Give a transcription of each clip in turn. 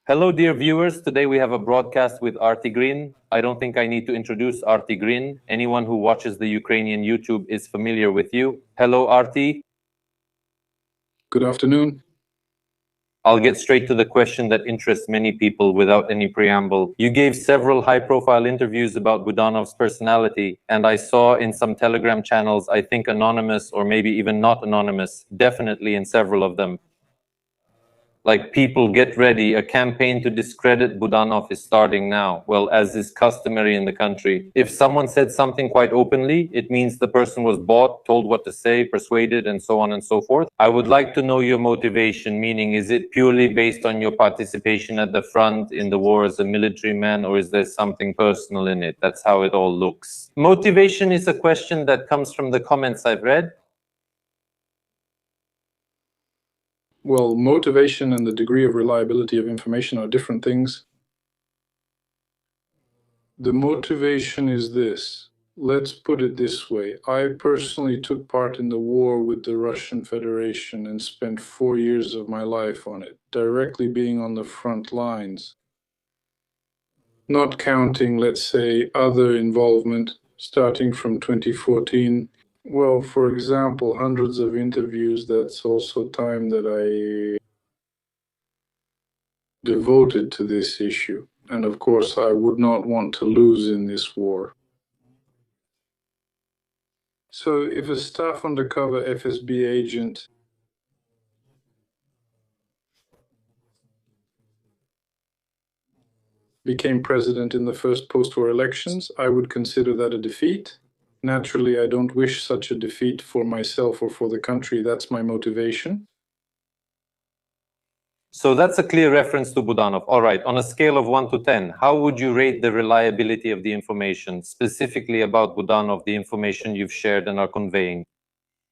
Hello, dear viewers. Today we have a broadcast with Arti Green. I don't think I need to introduce Arti Green. Anyone who watches the Ukrainian YouTube is familiar with you. Hello, Arti. Good afternoon. I'll get straight to the question that interests many people without any preamble. You gave several high-profile interviews about Budanov's personality, and I saw in some Telegram channels, I think anonymous or maybe even not anonymous, definitely in several of them. Like, people get ready, a campaign to discredit Budanov is starting now. Well, as is customary in the country. If someone said something quite openly, it means the person was bought, told what to say, persuaded, and so on and so forth. I would like to know your motivation, meaning is it purely based on your participation at the front in the war as a military man, or is there something personal in it? That's how it all looks. Motivation is a question that comes from the comments I've read. Well, motivation and the degree of reliability of information are different things. The motivation is this. Let's put it this way. I personally took part in the war with the Russian Federation and spent 4 years of my life on it, directly being on the front lines. Not counting, let's say, other involvement starting from 2014. Well, for example, hundreds of interviews, that's also time that I devoted to this issue. And of course, I would not want to lose in this war. So if a staff undercover FSB agent became president in the first post-war elections, I would consider that a defeat. Naturally, I don't wish such a defeat for myself or for the country. That's my motivation. So that's a clear reference to Budanov. All right, on a scale of 1 to 10, how would you rate the reliability of the information, specifically about Budanov, the information you've shared and are conveying?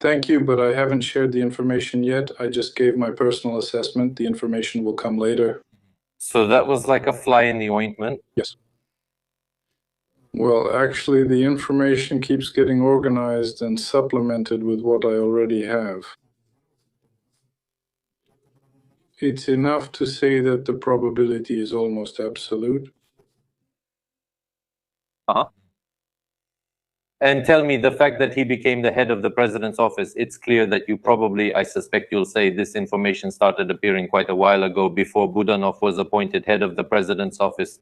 Thank you, but I haven't shared the information yet. I just gave my personal assessment. The information will come later. So that was like a fly in the ointment? Yes. Well, actually, the information keeps getting organized and supplemented with what I already have. It's enough to say that the probability is almost absolute. Uh-huh. And tell me, the fact that he became the head of the president's office, it's clear that you probably, I suspect you'll say, this information started appearing quite a while ago, before Budanov was appointed head of the president's office.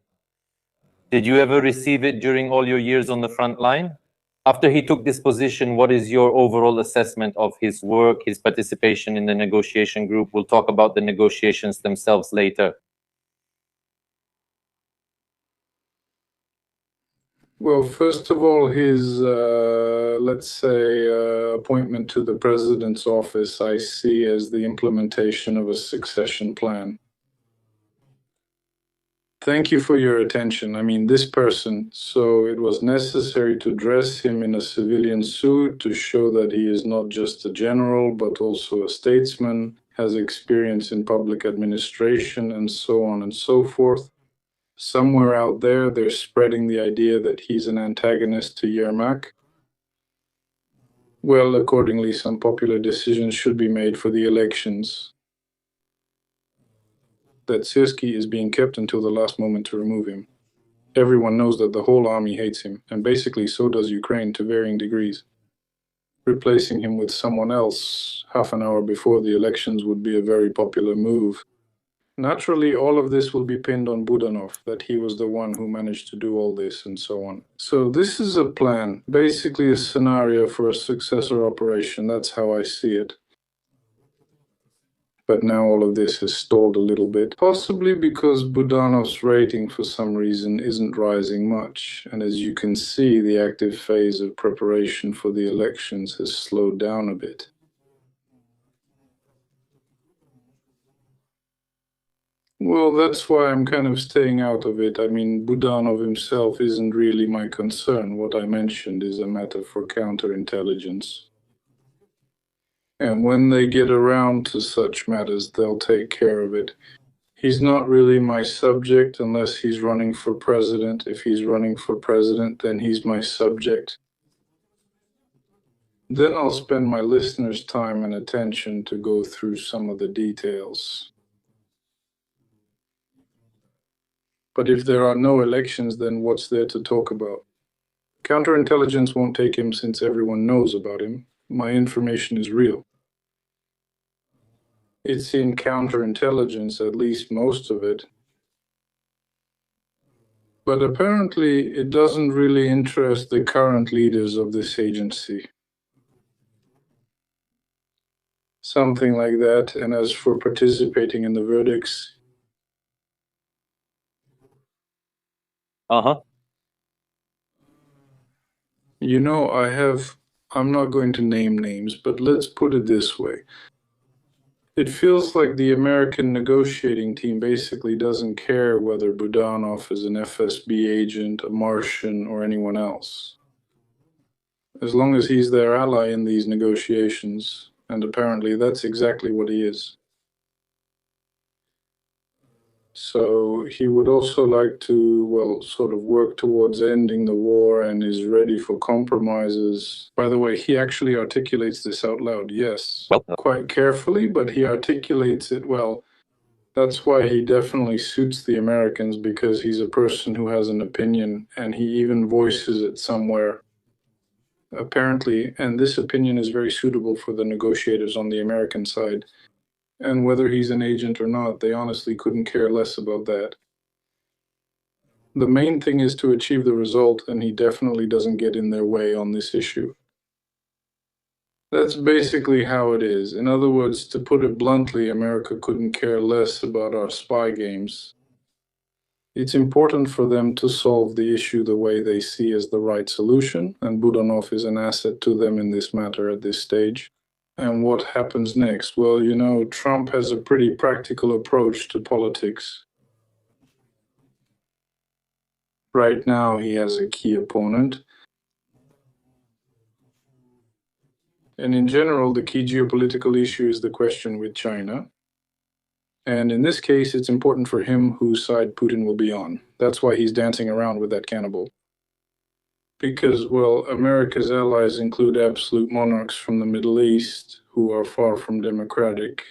Did you ever receive it during all your years on the front line? After he took this position, what is your overall assessment of his work, his participation in the negotiation group? We'll talk about the negotiations themselves later. Well, first of all, his, let's say, appointment to the president's office, I see as the implementation of a succession plan. Thank you for your attention. I mean, this person, so it was necessary to dress him in a civilian suit to show that he is not just a general, but also a statesman, has experience in public administration, and so on and so forth. Somewhere out there, they're spreading the idea that he's an antagonist to Yermak. Well, accordingly, some popular decisions should be made for the elections. That Sirski is being kept until the last moment to remove him. Everyone knows that the whole army hates him, and basically so does Ukraine to varying degrees. Replacing him with someone else half an hour before the elections would be a very popular move. Naturally, all of this will be pinned on Budanov, that he was the one who managed to do all this and so on. So this is a plan, basically a scenario for a successor operation. That's how I see it. But now all of this has stalled a little bit, possibly because Budanov's rating for some reason isn't rising much. And as you can see, the active phase of preparation for the elections has slowed down a bit. Well, that's why I'm kind of staying out of it. I mean, Budanov himself isn't really my concern. What I mentioned is a matter for counterintelligence. And when they get around to such matters, they'll take care of it. He's not really my subject unless he's running for president. If he's running for president, then he's my subject. Then I'll spend my listeners' time and attention to go through some of the details. But if there are no elections, then what's there to talk about? Counterintelligence won't take him since everyone knows about him. My information is real. It's in counterintelligence, at least most of it. But apparently, it doesn't really interest the current leaders of this agency. Something like that. And as for participating in the verdicts, you know, I'm not going to name names, but let's put it this way. It feels like the American negotiating team basically doesn't care whether Budanov is an FSB agent, a Martian, or anyone else. As long as he's their ally in these negotiations, and apparently that's exactly what he is. So he would also like to, well, sort of work towards ending the war and is ready for compromises. By the way, he actually articulates this out loud, yes. Well, Quite carefully, but he articulates it well. That's why he definitely suits the Americans, because he's a person who has an opinion, and he even voices it somewhere. Apparently, and this opinion is very suitable for the negotiators on the American side. And whether he's an agent or not, they honestly couldn't care less about that. The main thing is to achieve the result, and he definitely doesn't get in their way on this issue. That's basically how it is. In other words, to put it bluntly, America couldn't care less about our spy games. It's important for them to solve the issue the way they see as the right solution, and Budanov is an asset to them in this matter at this stage. And what happens next? Well, you know, Trump has a pretty practical approach to politics. Right now, he has a key opponent. And in general, the key geopolitical issue is the question with China. And in this case, it's important for him whose side Putin will be on. That's why he's dancing around with that cannibal. Because, well, America's allies include absolute monarchs from the Middle East who are far from democratic.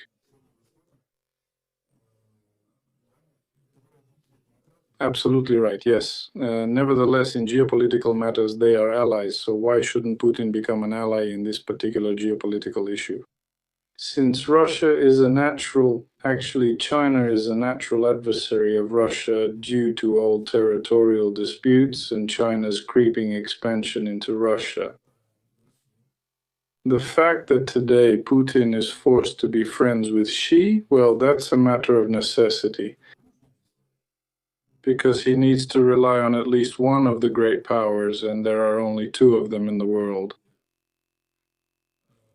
Absolutely right, yes. Nevertheless, in geopolitical matters, they are allies, so why shouldn't Putin become an ally in this particular geopolitical issue? Since Russia is actually, China is a natural adversary of Russia due to old territorial disputes and China's creeping expansion into Russia. The fact that today Putin is forced to be friends with Xi, well, that's a matter of necessity, because he needs to rely on at least one of the great powers, and there are only two of them in the world.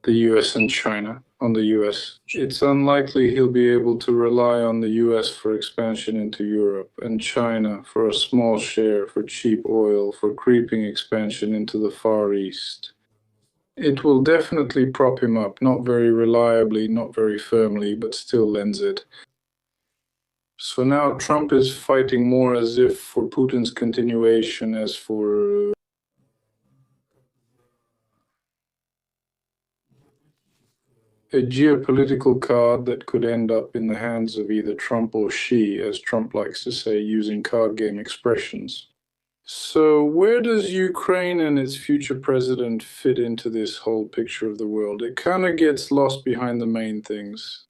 The US and China. On the US. It's unlikely he'll be able to rely on the US for expansion into Europe, and China for a small share for cheap oil for creeping expansion into the Far East. It will definitely prop him up, not very reliably, not very firmly, but still lends it. So now Trump is fighting more as if for Putin's continuation as for a geopolitical card that could end up in the hands of either Trump or Xi, as Trump likes to say, using card game expressions. So, where does Ukraine and its future president fit into this whole picture of the world? It kind of gets lost behind the main things.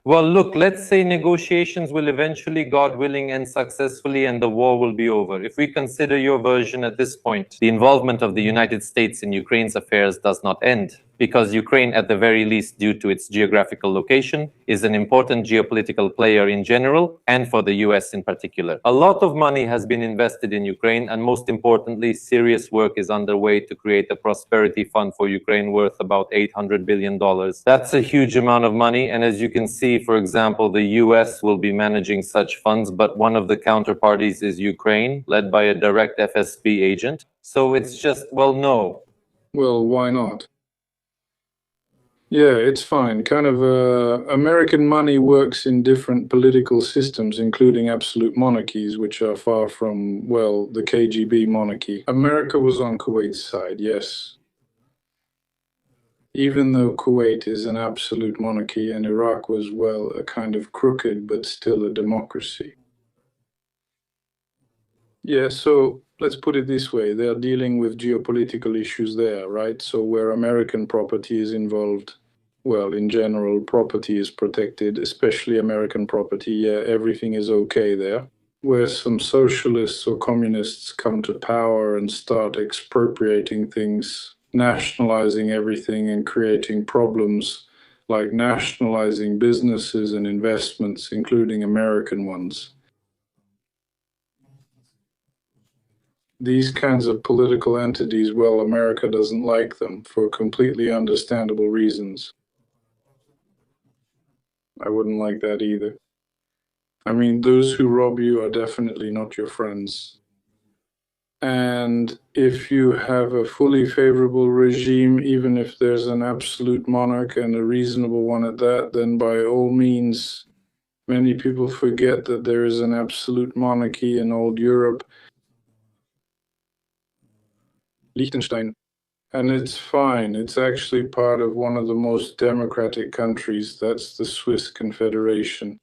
well, look, let's say negotiations will eventually, God willing, end successfully and the war will be over. If we consider your version at this point, the involvement of the United States in Ukraine's affairs does not end, because Ukraine, at the very least, due to its geographical location, is an important geopolitical player in general and for the US in particular. A lot of money has been invested in Ukraine, and most importantly, serious work is underway to create a prosperity fund for Ukraine worth about $800 billion. That's a huge amount of money, and as you can see, for example, the US will be managing such funds, but one of the counterparties is Ukraine, led by a direct FSB agent. So it's just, well, no. Well, why not? Yeah, it's fine. Kind of American money works in different political systems, including absolute monarchies, which are far from, well, the KGB monarchy. America was on Kuwait's side, yes. Even though Kuwait is an absolute monarchy and Iraq was, well, a kind of crooked but still a democracy. Yeah, so let's put it this way. They're dealing with geopolitical issues there, right? So where American property is involved, well, in general, property is protected, especially American property. Yeah, everything is okay there. Where some socialists or communists come to power and start expropriating things, nationalizing everything and creating problems, like nationalizing businesses and investments, including American ones. These kinds of political entities, well, America doesn't like them for completely understandable reasons. I wouldn't like that either. I mean, those who rob you are definitely not your friends. And if you have a fully favorable regime, even if there's an absolute monarch and a reasonable one at that, then by all means, many people forget that there is an absolute monarchy in old Europe. Liechtenstein. And it's fine. It's actually part of one of the most democratic countries. That's the Swiss Confederation.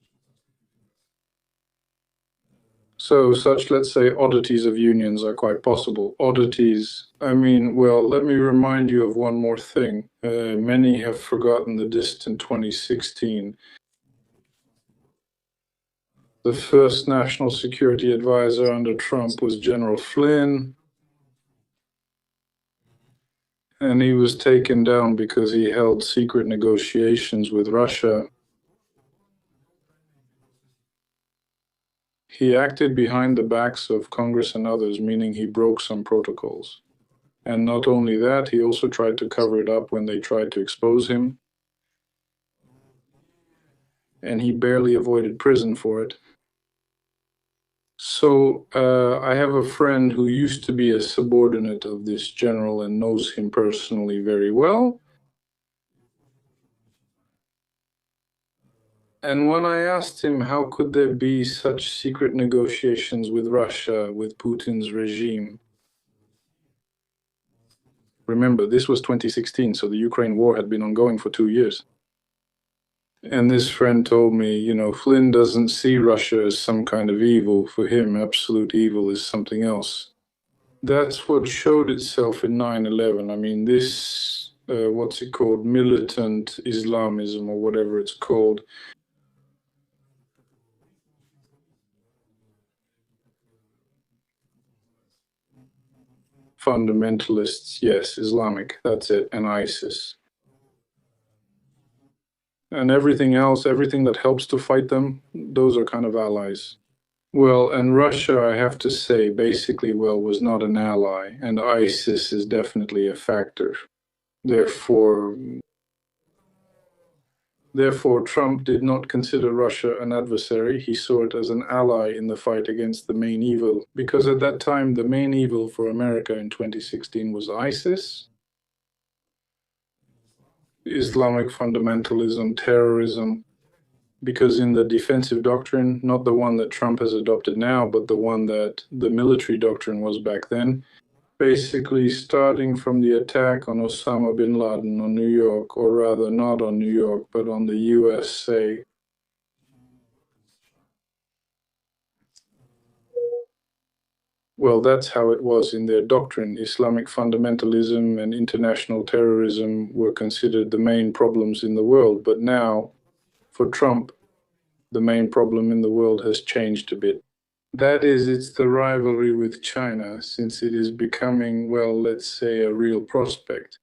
So such, let's say, oddities of unions are quite possible. Oddities, I mean, well, let me remind you of one more thing. Many have forgotten the distant 2016. The first national security advisor under Trump was General Flynn, and he was taken down because he held secret negotiations with Russia. He acted behind the backs of Congress and others, meaning he broke some protocols. And not only that, he also tried to cover it up when they tried to expose him. And he barely avoided prison for it. So I have a friend who used to be a subordinate of this general and knows him personally very well. And when I asked him how could there be such secret negotiations with Russia, with Putin's regime, remember, this was 2016, so the Ukraine war had been ongoing for 2 years. And this friend told me, you know, Flynn doesn't see Russia as some kind of evil. For him, absolute evil is something else. That's what showed itself in 9/11. I mean, this, what's it called, militant Islamism or whatever it's called. Fundamentalists, yes, Islamic, that's it, and ISIS. And everything else, everything that helps to fight them, those are kind of allies. Well, and Russia, I have to say, basically, well, was not an ally, and ISIS is definitely a factor. Therefore, Trump did not consider Russia an adversary. He saw it as an ally in the fight against the main evil, because at that time, the main evil for America in 2016 was ISIS, Islamic fundamentalism, terrorism, because in the defensive doctrine, not the one that Trump has adopted now, but the one that the military doctrine was back then, basically starting from the attack on Osama bin Laden on New York, or rather not on New York, but on the USA. Well, that's how it was in their doctrine. Islamic fundamentalism and international terrorism were considered the main problems in the world. But now, for Trump, the main problem in the world has changed a bit. That is, it's the rivalry with China, since it is becoming, well, let's say, a real prospect.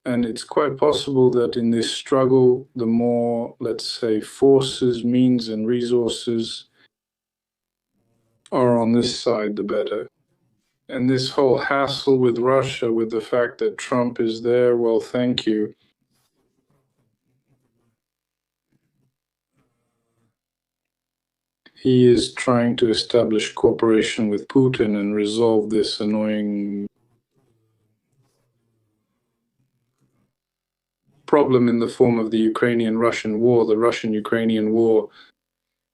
And it's quite possible that in this struggle, the more, let's say, forces, means, and resources are on this side, the better. And this whole hassle with Russia, with the fact that Trump is there, well, thank you. He is trying to establish cooperation with Putin and resolve this annoying problem in the form of the Ukrainian-Russian war, the Russian-Ukrainian war.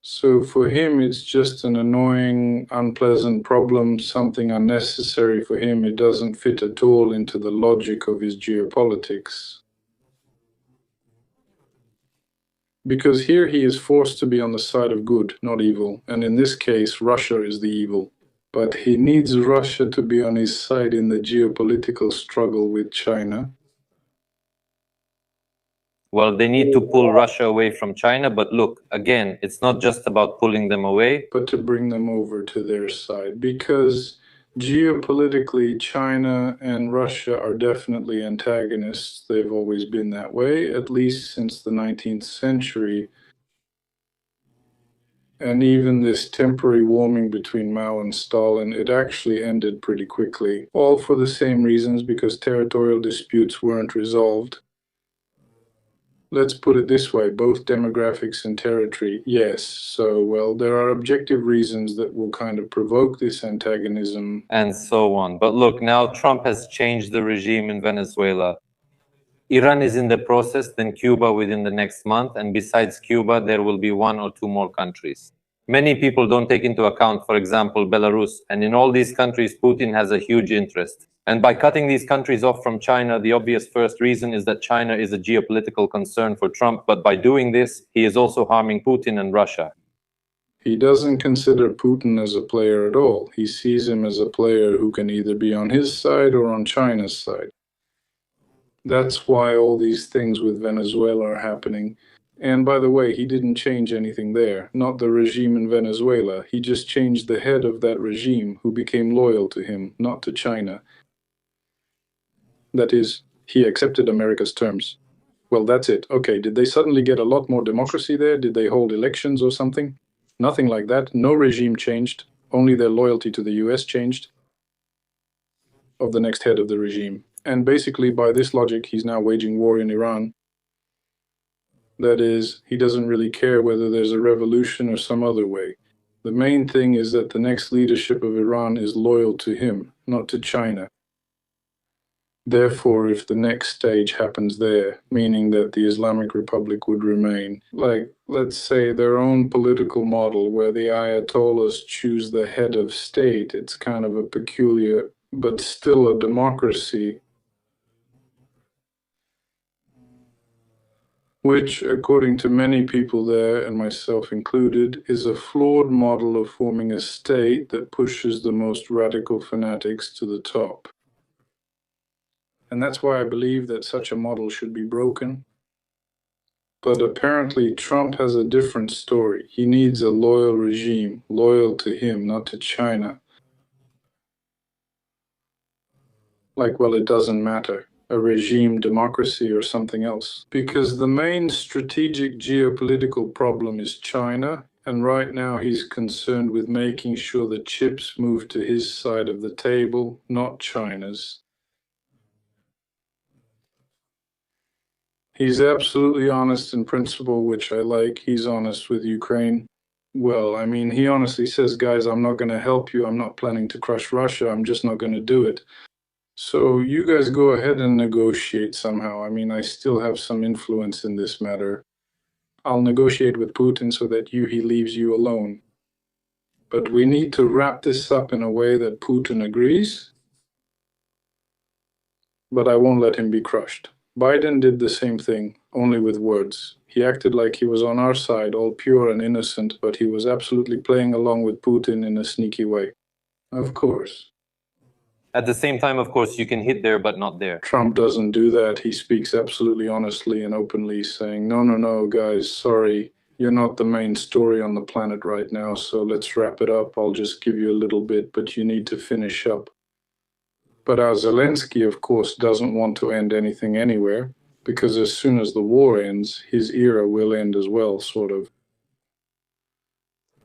So for him, it's just an annoying, unpleasant problem, something unnecessary for him. It doesn't fit at all into the logic of his geopolitics. Because here he is forced to be on the side of good, not evil, and in this case, Russia is the evil. But he needs Russia to be on his side in the geopolitical struggle with China. Well, they need to pull Russia away from China, but look, again, it's not just about pulling them away, but to bring them over to their side, because geopolitically, China and Russia are definitely antagonists. They've always been that way, at least since the 19th century. And even this temporary warming between Mao and Stalin, it actually ended pretty quickly. All for the same reasons, because territorial disputes weren't resolved. Let's put it this way, both demographics and territory, yes. So, well, there are objective reasons that will kind of provoke this antagonism. and so on. But look, now Trump has changed the regime in Venezuela. Iran is in the process, then Cuba within the next month, and besides Cuba, there will be one or two more countries. Many people don't take into account, for example, Belarus, and in all these countries, Putin has a huge interest. And by cutting these countries off from China, the obvious first reason is that China is a geopolitical concern for Trump, but by doing this, he is also harming Putin and Russia. He doesn't consider Putin as a player at all. He sees him as a player who can either be on his side or on China's side. That's why all these things with Venezuela are happening. And by the way, he didn't change anything there, not the regime in Venezuela. He just changed the head of that regime, who became loyal to him, not to China. That is, he accepted America's terms. Well, that's it. Okay, did they suddenly get a lot more democracy there? Did they hold elections or something? Nothing like that. No regime changed. Only their loyalty to the US changed of the next head of the regime. And basically, by this logic, he's now waging war in Iran. That is, he doesn't really care whether there's a revolution or some other way. The main thing is that the next leadership of Iran is loyal to him, not to China. Therefore, if the next stage happens there, meaning that the Islamic Republic would remain, like, let's say, their own political model where the Ayatollahs choose the head of state, it's kind of a peculiar, but still a democracy, which, according to many people there, and myself included, is a flawed model of forming a state that pushes the most radical fanatics to the top. And that's why I believe that such a model should be broken. But apparently, Trump has a different story. He needs a loyal regime, loyal to him, not to China. Like, well, it doesn't matter. A regime, democracy, or something else. Because the main strategic geopolitical problem is China, and right now he's concerned with making sure the chips move to his side of the table, not China's. He's absolutely honest in principle, which I like. He's honest with Ukraine. Well, I mean, he honestly says, guys, I'm not going to help you. I'm not planning to crush Russia. I'm just not going to do it. So you guys go ahead and negotiate somehow. I mean, I still have some influence in this matter. I'll negotiate with Putin so that he leaves you alone. But we need to wrap this up in a way that Putin agrees. But I won't let him be crushed. Biden did the same thing, only with words. He acted like he was on our side, all pure and innocent, but he was absolutely playing along with Putin in a sneaky way. Of course. At the same time, of course, you can hit there, but not there. Trump doesn't do that. He speaks absolutely honestly and openly, saying, no, guys, sorry, you're not the main story on the planet right now, so let's wrap it up. I'll just give you a little bit, but you need to finish up. But our Zelensky, of course, doesn't want to end anything anywhere, because as soon as the war ends, his era will end as well, sort of.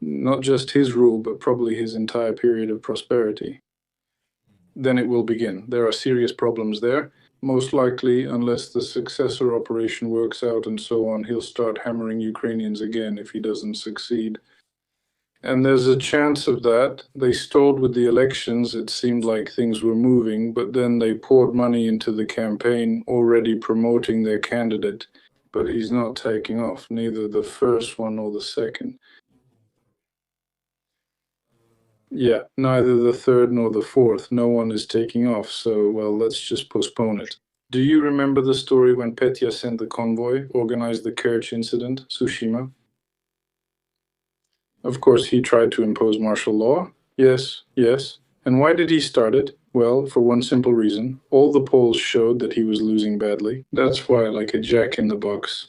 Not just his rule, but probably his entire period of prosperity. Then it will begin. There are serious problems there. Most likely, unless the successor operation works out and so on, he'll start hammering Ukrainians again if he doesn't succeed. And there's a chance of that. They stalled with the elections. It seemed like things were moving, but then they poured money into the campaign, already promoting their candidate. But he's not taking off, neither the first one nor the second. Yeah, neither the third nor the fourth. No one is taking off, so, well, let's just postpone it. Do you remember the story when Petya sent the convoy, organized the Kerch incident, Tsushima? Of course, he tried to impose martial law. Yes, yes. And why did he start it? Well, for one simple reason. All the polls showed that he was losing badly. That's why, like a jack in the box.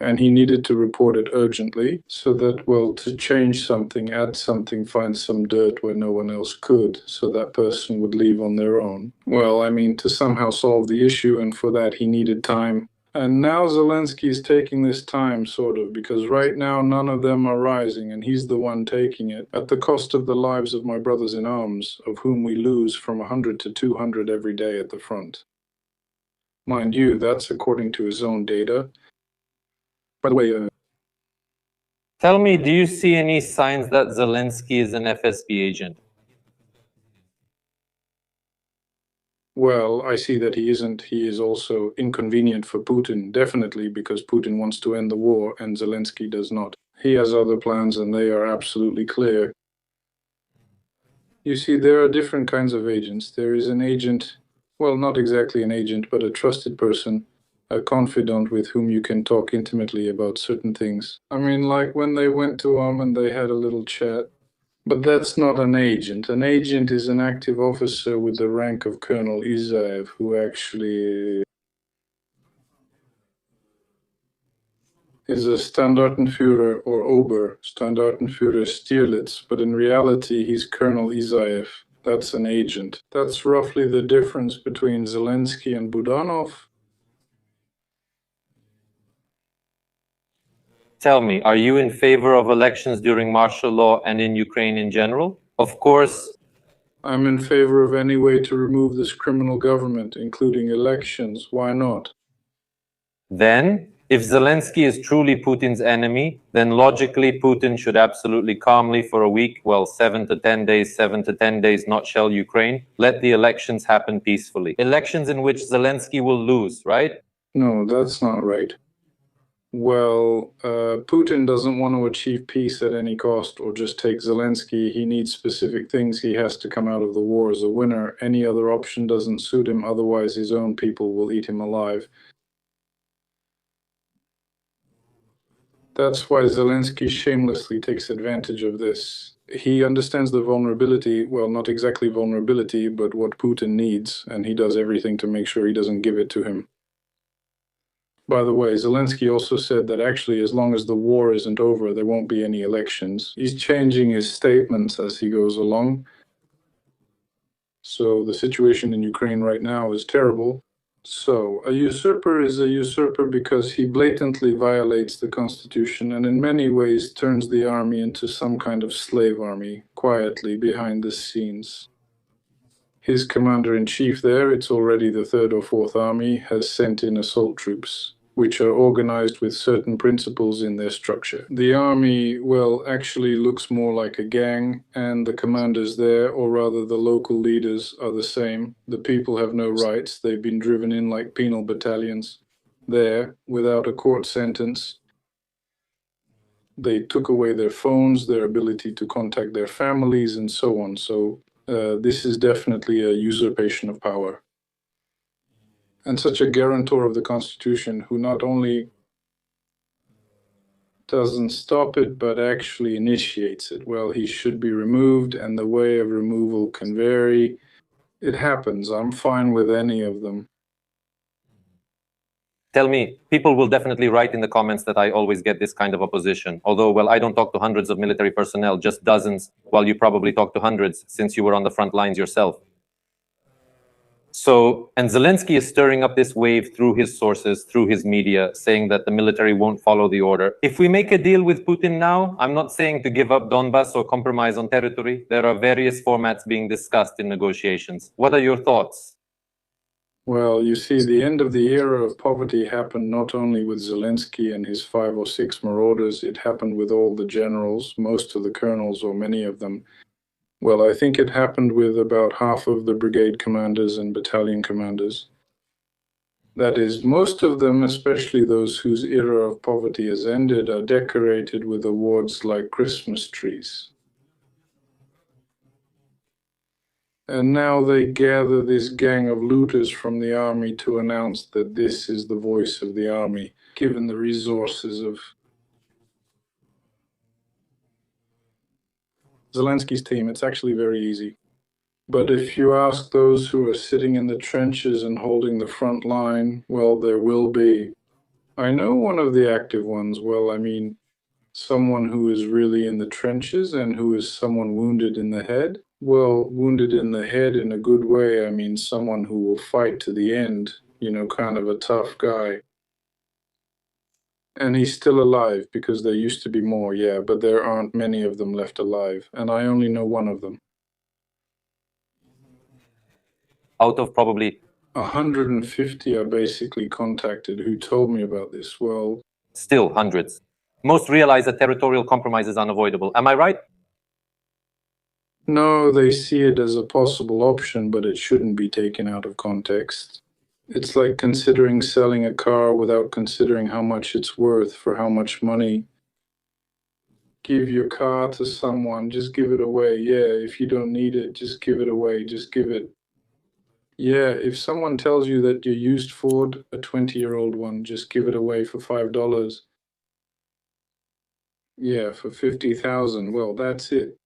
And he needed to report it urgently so that, well, to change something, add something, find some dirt where no one else could, so that person would leave on their own. Well, I mean, to somehow solve the issue, and for that he needed time. And now Zelensky is taking this time, sort of, because right now none of them are rising, and he's the one taking it, at the cost of the lives of my brothers in arms, of whom we lose from 100 to 200 every day at the front. Mind you, that's according to his own data. By the way, Tell me, do you see any signs that Zelensky is an FSB agent? well, I see that he isn't. He is also inconvenient for Putin, definitely, because Putin wants to end the war and Zelensky does not. He has other plans and they are absolutely clear. You see, there are different kinds of agents. There is an agent, well, not exactly an agent, but a trusted person, a confidant with whom you can talk intimately about certain things. I mean, like when they went to and they had a little chat. But that's not an agent. An agent is an active officer with the rank of Colonel Isaev, who actually is a Standartenführer or Ober, Standartenführer Stierlitz, but in reality he's Colonel Isaev. That's an agent. That's roughly the difference between Zelensky and Budanov. Tell me, are you in favor of elections during martial law and in Ukraine in general? Of course. I'm in favor of any way to remove this criminal government, including elections. Why not? Then, if Zelensky is truly Putin's enemy, then logically Putin should absolutely calmly for a week, well, 7 to 10 days, not shell Ukraine, let the elections happen peacefully. Elections in which Zelensky will lose, right? No, that's not right. Well, Putin doesn't want to achieve peace at any cost or just take Zelensky. He needs specific things. He has to come out of the war as a winner. Any other option doesn't suit him, otherwise his own people will eat him alive. That's why Zelensky shamelessly takes advantage of this. He understands the vulnerability, well, not exactly vulnerability, but what Putin needs, and he does everything to make sure he doesn't give it to him. By the way, Zelensky also said that actually, as long as the war isn't over, there won't be any elections. He's changing his statements as he goes along. So the situation in Ukraine right now is terrible. So a usurper is a usurper because he blatantly violates the constitution and in many ways turns the army into some kind of slave army, quietly behind the scenes. His commander-in-chief there, it's already the 3rd or 4th Army, has sent in assault troops, which are organized with certain principles in their structure. The army, well, actually looks more like a gang, and the commanders there, or rather the local leaders, are the same. The people have no rights. They've been driven in like penal battalions there without a court sentence. They took away their phones, their ability to contact their families, and so on. So this is definitely a usurpation of power. And such a guarantor of the Constitution who not only doesn't stop it, but actually initiates it. Well, he should be removed, and the way of removal can vary. It happens. I'm fine with any of them. Tell me, people will definitely write in the comments that I always get this kind of opposition. Although, well, I don't talk to hundreds of military personnel, just dozens, while you probably talk to hundreds since you were on the front lines yourself. So, and Zelensky is stirring up this wave through his sources, through his media, saying that the military won't follow the order. If we make a deal with Putin now, I'm not saying to give up Donbas or compromise on territory. There are various formats being discussed in negotiations. What are your thoughts? Well, you see, the end of the era of poverty happened not only with Zelensky and his 5 or 6 marauders, it happened with all the generals, most of the colonels, or many of them. Well, I think it happened with about half of the brigade commanders and battalion commanders. That is, most of them, especially those whose era of poverty has ended, are decorated with awards like Christmas trees. And now they gather this gang of looters from the army to announce that this is the voice of the army, given the resources of Zelensky's team. It's actually very easy. But if you ask those who are sitting in the trenches and holding the front line, well, there will be. I know one of the active ones. Well, I mean, someone who is really in the trenches and who is someone wounded in the head. Well, wounded in the head in a good way. I mean, someone who will fight to the end, kind of a tough guy. And he's still alive because there used to be more, yeah, but there aren't many of them left alive. And I only know one of them. Out of probably 150 are basically contacted who told me about this. Well, still hundreds. Most realize that territorial compromise is unavoidable. Am I right? no, they see it as a possible option, but it shouldn't be taken out of context. It's like considering selling a car without considering how much it's worth for how much money. Give your car to someone, just give it away. Yeah, if you don't need it, just give it away. Just give it. Yeah, if someone tells you that your used Ford, a 20-year-old one, just give it away for $5. Yeah, for 50,000. Well, that's it.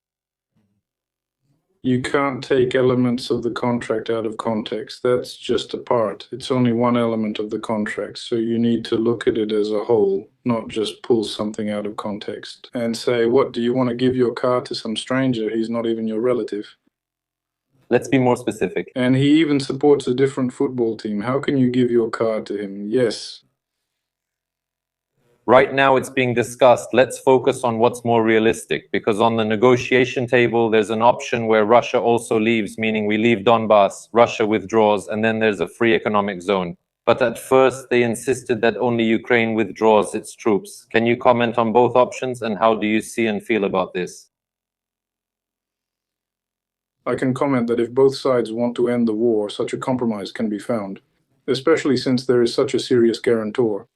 You can't take elements of the contract out of context. That's just a part. It's only one element of the contract. So you need to look at it as a whole, not just pull something out of context and say, what, do you want to give your car to some stranger? He's not even your relative. Let's be more specific. And he even supports a different football team. How can you give your car to him? Yes. Right now it's being discussed. Let's focus on what's more realistic, because on the negotiation table, there's an option where Russia also leaves, meaning we leave Donbass, Russia withdraws, and then there's a free economic zone. But at first, they insisted that only Ukraine withdraws its troops. Can you comment on both options, and how do you see and feel about this? I can comment that if both sides want to end the war, such a compromise can be found, especially since there is such a serious guarantor.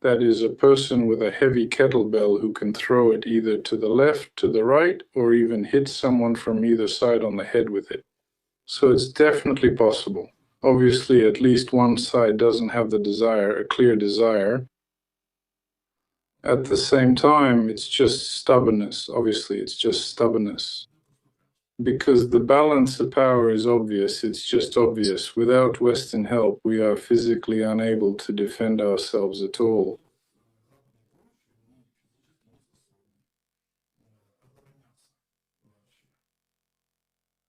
That is a person with a heavy kettlebell who can throw it either to the left, to the right, or even hit someone from either side on the head with it. So it's definitely possible. Obviously, at least one side doesn't have the desire, a clear desire. At the same time, it's just stubbornness. Obviously, it's just stubbornness. Because the balance of power is obvious, it's just obvious. Without Western help, we are physically unable to defend ourselves at all.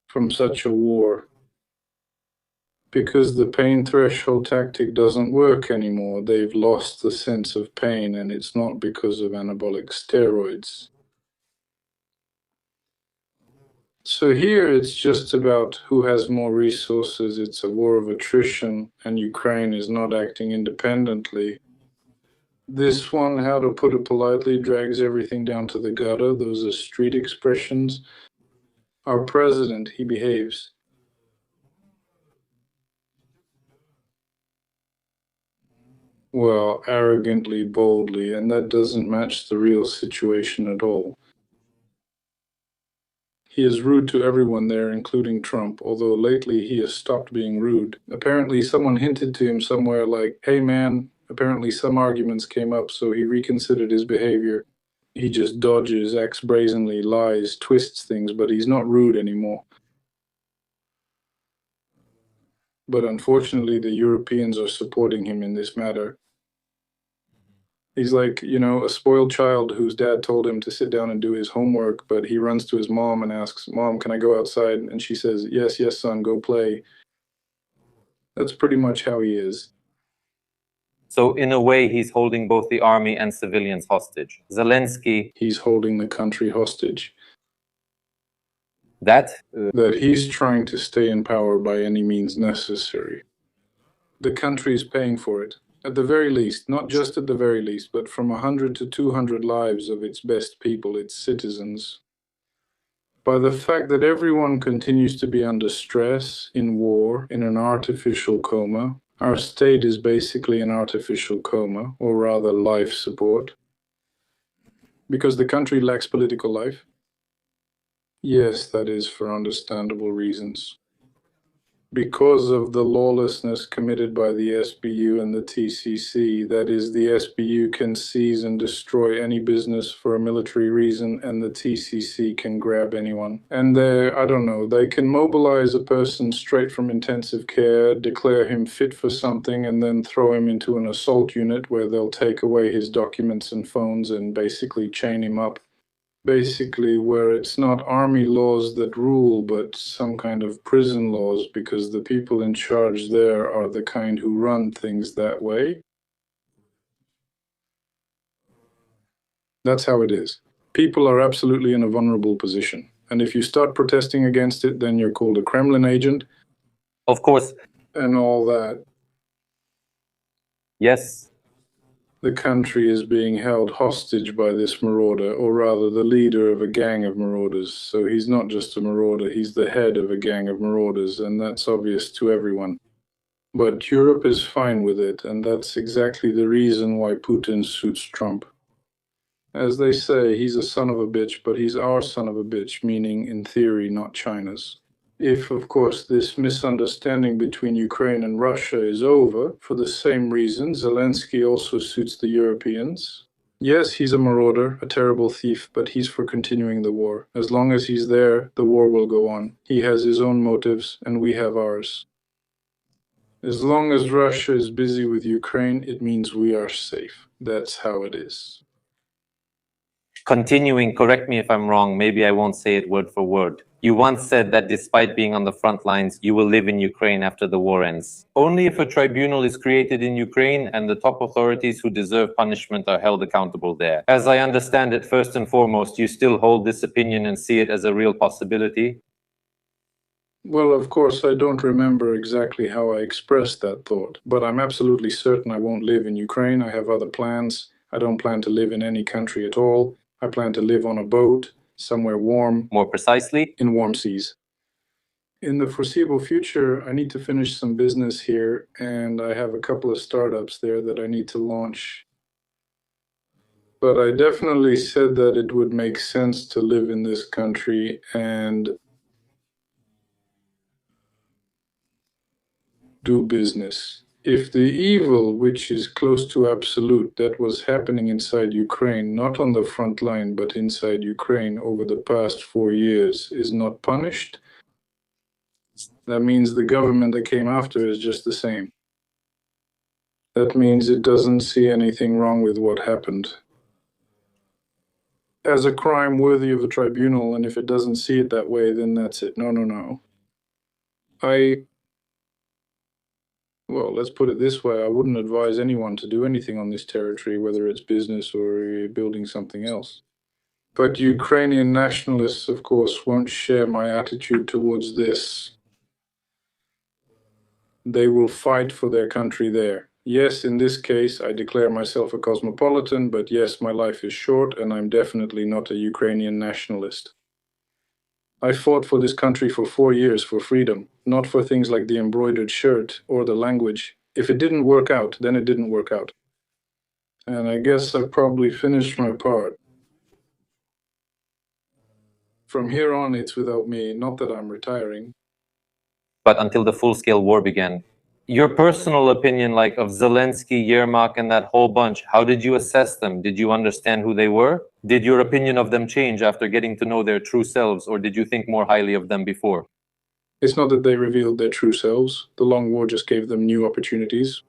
From such a war. Because the pain threshold tactic doesn't work anymore. They've lost the sense of pain, and it's not because of anabolic steroids. So here it's just about who has more resources. It's a war of attrition, and Ukraine is not acting independently. This one, how to put it politely, drags everything down to the gutter. Those are street expressions. Our president, he behaves. Well, arrogantly, boldly, and that doesn't match the real situation at all. He is rude to everyone there, including Trump, although lately he has stopped being rude. Apparently, someone hinted to him somewhere like, hey man, apparently some arguments came up, so he reconsidered his behavior. He just dodges, acts brazenly, lies, twists things, but he's not rude anymore. But unfortunately, the Europeans are supporting him in this matter. He's like, a spoiled child whose dad told him to sit down and do his homework, but he runs to his mom and asks, Mom, can I go outside? And she says, yes, yes, son, go play. That's pretty much how he is. So in a way, he's holding both the army and civilians hostage. Zelensky, he's holding the country hostage. That he's trying to stay in power by any means necessary. The country is paying for it. At the very least, not just at the very least, but from 100 to 200 lives of its best people, its citizens. By the fact that everyone continues to be under stress, in war, in an artificial coma. Our state is basically an artificial coma, or rather life support. Because the country lacks political life. Yes, that is for understandable reasons. Because of the lawlessness committed by the SBU and the TCC, that is, the SBU can seize and destroy any business for a military reason, and the TCC can grab anyone. And I don't know, they can mobilize a person straight from intensive care, declare him fit for something, and then throw him into an assault unit where they'll take away his documents and phones and basically chain him up. Basically, where it's not army laws that rule, but some kind of prison laws, because the people in charge there are the kind who run things that way. That's how it is. People are absolutely in a vulnerable position. And if you start protesting against it, then you're called a Kremlin agent. Of course. And all that. Yes. The country is being held hostage by this marauder, or rather the leader of a gang of marauders. So he's not just a marauder, he's the head of a gang of marauders, and that's obvious to everyone. But Europe is fine with it, and that's exactly the reason why Putin suits Trump. As they say, he's a son of a bitch, but he's our son of a bitch, meaning in theory, not China's. If, of course, this misunderstanding between Ukraine and Russia is over, for the same reason, Zelensky also suits the Europeans. Yes, he's a marauder, a terrible thief, but he's for continuing the war. As long as he's there, the war will go on. He has his own motives, and we have ours. As long as Russia is busy with Ukraine, it means we are safe. That's how it is. Continuing, correct me if I'm wrong, maybe I won't say it word for word. You once said that despite being on the front lines, you will live in Ukraine after the war ends. Only if a tribunal is created in Ukraine and the top authorities who deserve punishment are held accountable there. As I understand it, first and foremost, you still hold this opinion and see it as a real possibility? Well, of course, I don't remember exactly how I expressed that thought, but I'm absolutely certain I won't live in Ukraine. I have other plans. I don't plan to live in any country at all. I plan to live on a boat, somewhere warm. More precisely? In warm seas. In the foreseeable future, I need to finish some business here, and I have a couple of startups there that I need to launch. But I definitely said that it would make sense to live in this country and do business. If the evil, which is close to absolute, that was happening inside Ukraine, not on the front line, but inside Ukraine over the past 4 years, is not punished, that means the government that came after is just the same. That means it doesn't see anything wrong with what happened as a crime worthy of a tribunal, and if it doesn't see it that way, then that's it. No. Well, let's put it this way. I wouldn't advise anyone to do anything on this territory, whether it's business or building something else. But Ukrainian nationalists, of course, won't share my attitude towards this. They will fight for their country there. Yes, in this case, I declare myself a cosmopolitan, but yes, my life is short, and I'm definitely not a Ukrainian nationalist. I fought for this country for 4 years for freedom, not for things like the embroidered shirt or the language. If it didn't work out, then it didn't work out. And I guess I probably finished my part. From here on, it's without me, not that I'm retiring. But until the full-scale war began. Your personal opinion, like of Zelensky, Yermak, and that whole bunch, how did you assess them? Did you understand who they were? Did your opinion of them change after getting to know their true selves, or did you think more highly of them before? It's not that they revealed their true selves. The long war just gave them new opportunities.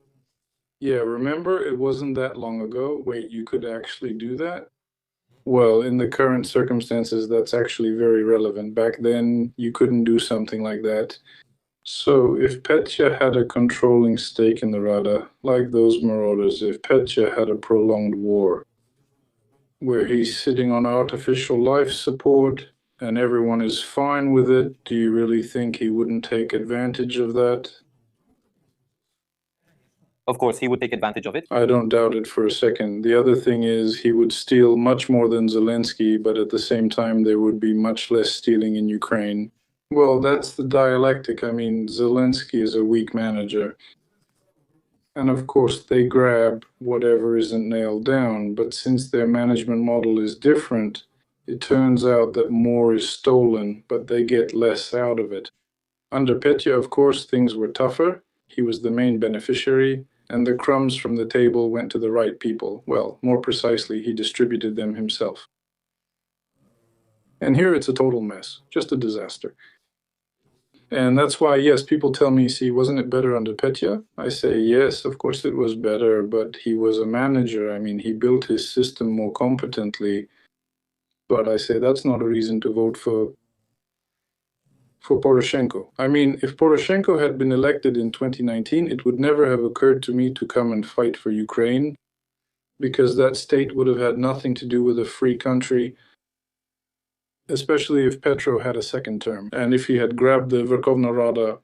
Yeah, remember, it wasn't that long ago. Wait, you could actually do that? Well, in the current circumstances, that's actually very relevant. Back then, you couldn't do something like that. So, if Petya had a controlling stake in the Rada, like those marauders, if Petya had a prolonged war, where he's sitting on artificial life support and everyone is fine with it, do you really think he wouldn't take advantage of that? Of course, he would take advantage of it. I don't doubt it for a second. The other thing is, he would steal much more than Zelensky, but at the same time, there would be much less stealing in Ukraine. Well, that's the dialectic. I mean, Zelensky is a weak manager. And of course, they grab whatever isn't nailed down. But since their management model is different, It turns out that more is stolen, but they get less out of it. Under Petya, of course, things were tougher. He was the main beneficiary, and the crumbs from the table went to the right people. Well, more precisely, he distributed them himself. And here it's a total mess, just a disaster. And that's why, yes, people tell me, see, wasn't it better under Petya? I say, yes, of course it was better, but he was a manager. I mean, he built his system more competently. But I say that's not a reason to vote for Poroshenko. I mean, if Poroshenko had been elected in 2019, it would never have occurred to me to come and fight for Ukraine, because that state would have had nothing to do with a free country, especially if Petro had a second term. And if he had grabbed the Verkhovna Rada,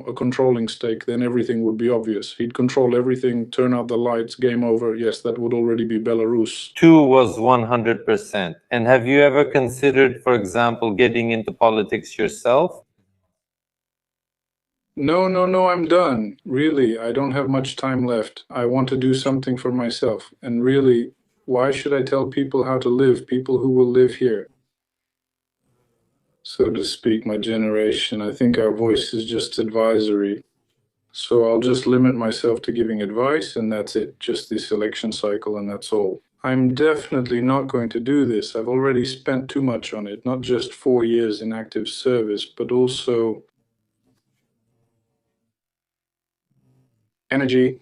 a controlling stake, then everything would be obvious. He'd control everything, turn out the lights, game over. Yes, that would already be Belarus. 2 was 100%. And have you ever considered, for example, getting into politics yourself? No, I'm done. Really, I don't have much time left. I want to do something for myself. And really, why should I tell people how to live, people who will live here? So to speak, my generation, I think our voice is just advisory. So I'll just limit myself to giving advice, and that's it, just this election cycle, and that's all. I'm definitely not going to do this. I've already spent too much on it, not just 4 years in active service, but also energy,